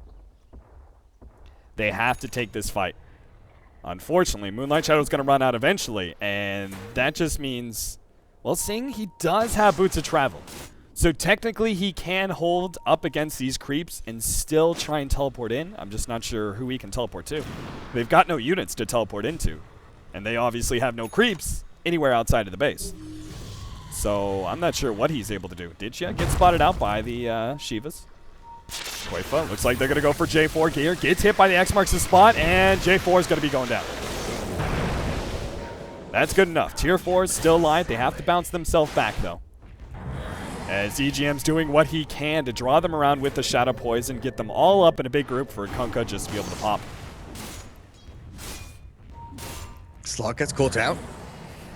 They have to take this fight. Unfortunately, Moonlight Shadow is going to run out eventually, and that just means, well, seeing he does have Boots of Travel. So technically, he can hold up against these creeps and still try and teleport in. I'm just not sure who he can teleport to. They've got no units to teleport into, and they obviously have no creeps anywhere outside of the base. So I'm not sure what he's able to do. Ditchia gets spotted out by the Shivas. Koifa looks like they're going to go for J4 gear. Gets hit by the X marks the spot, and J4 is going to be going down. That's good enough. Tier 4 is still alive. They have to bounce themselves back, though. As EGM's doing what he can to draw them around with the Shadow Poison, get them all up in a big group for Kunkka just to be able to pop. Slot gets caught out.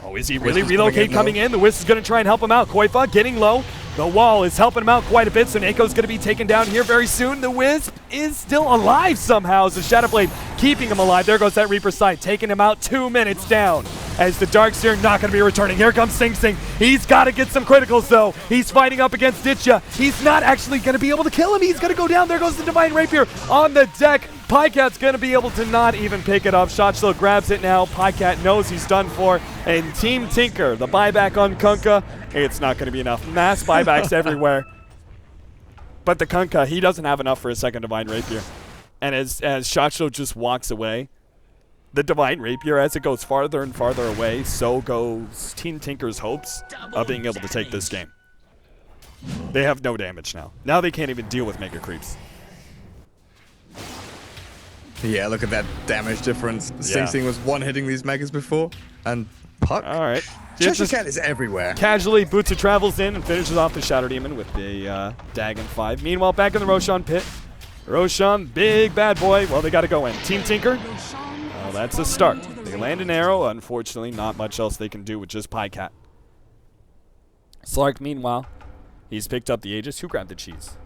Oh, is he really relocate coming in? The Wisp is going to try and help him out. Koifa getting low. The wall is helping him out quite a bit, so Nako's going to be taken down here very soon. The Wisp is still alive somehow as the Shadow Blade keeping him alive. There goes that Reaper Sight, taking him out 2 minutes down. As the Darkseer not going to be returning. Here comes Sing Sing. He's got to get some criticals, though. He's fighting up against Ditchia. He's not actually going to be able to kill him. He's going to go down. There goes the Divine Rapier on the deck. Pycat's going to be able to not even pick it up. Shotchill grabs it now. Pycat knows he's done for. And Team Tinker, the buyback on Kunkka, it's not going to be enough. Mass buybacks everywhere. But the Kunkka, he doesn't have enough for a second Divine Rapier. And as Shacho just walks away, the Divine Rapier, as it goes farther and farther away, so goes Team Tinker's hopes of being able to take this game. They have no damage now. Now they can't even deal with Mega Creeps. Yeah, look at that damage difference. Sing Sing was one-hitting these Megas before, and Puck. All right. Cheshire Cat is everywhere. Casually, Butsu travels in and finishes off the Shadow Demon with the Dagon 5. Meanwhile, back in the Roshan pit. Roshan, big bad boy. Well, they got to go in. Team Tinker. Well, that's a start. They land an arrow. Unfortunately, not much else they can do with just Pycat. Slark, meanwhile, he's picked up the Aegis. Who grabbed the cheese?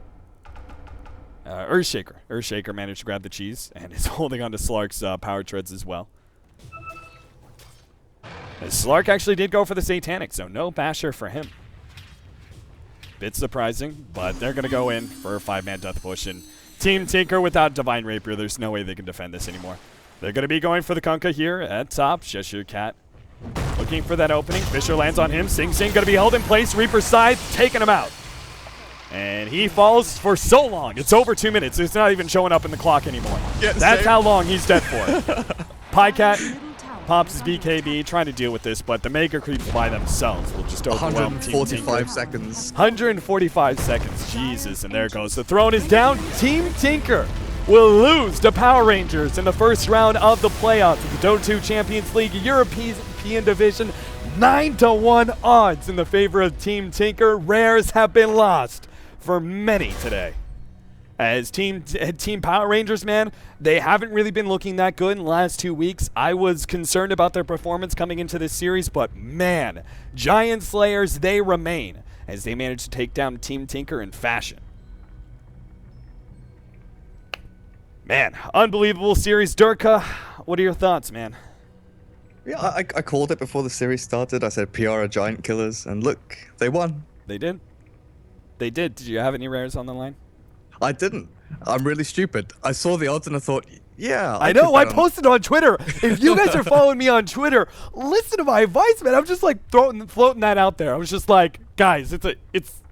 Earthshaker. Earthshaker managed to grab the cheese and is holding on to Slark's power treads as well. Slark actually did go for the Satanic, so no Basher for him. Bit surprising, but they're going to go in for a 5-man death push. And Team Tinker without Divine Rapier, there's no way they can defend this anymore. They're going to be going for the Kunkka here at top. Cheshire Cat looking for that opening. Fisher lands on him. Sing Sing going to be held in place. Reaper's side, taking him out. And he falls for so long. It's over 2 minutes. It's not even showing up in the clock anymore. That's how long he's dead for. Pycat pops his BKB, trying to deal with this, but the Mega Creeps by themselves will just overwhelm Team Tinker. 145 seconds. 145 seconds. Jesus, and there it goes. The throne is down. Team Tinker will lose to Power Rangers in the first round of the playoffs of the Dota 2 Champions League European Division. 9-1 odds in the favor of Team Tinker. Rares have been lost for many today. As Team Power Rangers, man, they haven't really been looking that good in the last 2 weeks. I was concerned about their performance coming into this series, but man, Giant Slayers, they remain as they manage to take down Team Tinker in fashion. Man, unbelievable series. Durka, what are your thoughts, man? Yeah, I called it before the series started. I said PR are giant killers, and look, they won. They did. They did. Did you have any rares on the line? I didn't. I'm really stupid. I saw the odds and I thought, yeah. I know. I posted on Twitter. If you guys are following me on Twitter, listen to my advice, man. I'm just like floating that out there. I was just like, guys, it's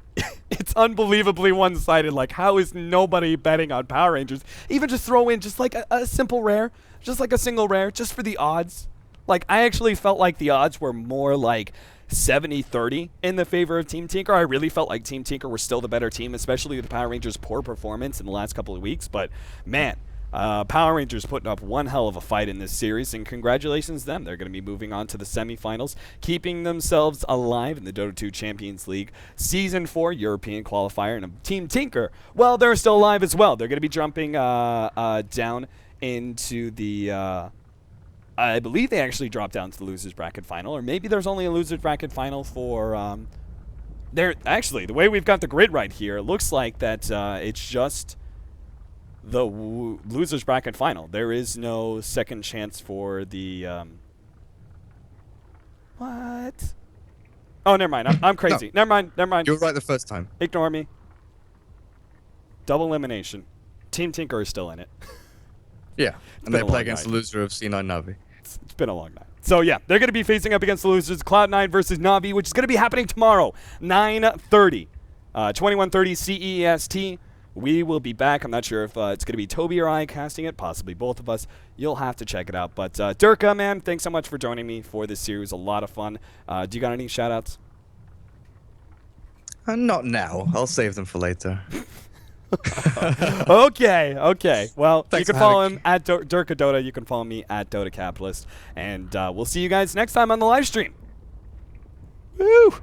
unbelievably one-sided. Like, how is nobody betting on Power Rangers? Even just throw in just like a simple rare, just like a single rare, just for the odds. Like, I actually felt like the odds were more like 70-30 in the favor of Team Tinker. I really felt like Team Tinker were still the better team, especially with the Power Rangers' poor performance in the last couple of weeks. But, man, Power Rangers putting up one hell of a fight in this series, and congratulations to them. They're going to be moving on to the semifinals, keeping themselves alive in the Dota 2 Champions League Season 4 European qualifier. And Team Tinker, well, they're still alive as well. They're going to be jumping down into the... I believe they actually dropped down to the losers bracket final, or maybe there's only a losers bracket final for actually, the way we've got the grid right here, it looks like that it's just the losers bracket final. There is no second chance for the what? Oh, never mind. I'm crazy. No. Never mind. You were right the first time. Ignore me. Double elimination. Team Tinker is still in it. Yeah, and they play against the loser of C9 Navi. It's been a long night. So, yeah, they're going to be facing up against the losers, Cloud9 versus Navi, which is going to be happening tomorrow, 9:30, 21:30 CEST. We will be back. I'm not sure if it's going to be Toby or I casting it, possibly both of us. You'll have to check it out. But, Durka, man, thanks so much for joining me for this series. A lot of fun. Do you got any shout-outs? Not now. I'll save them for later. Okay. Well, Thanks you can follow him at Durka Dota. You can follow me at Dota Capitalist. And we'll see you guys next time on the live stream. Woo!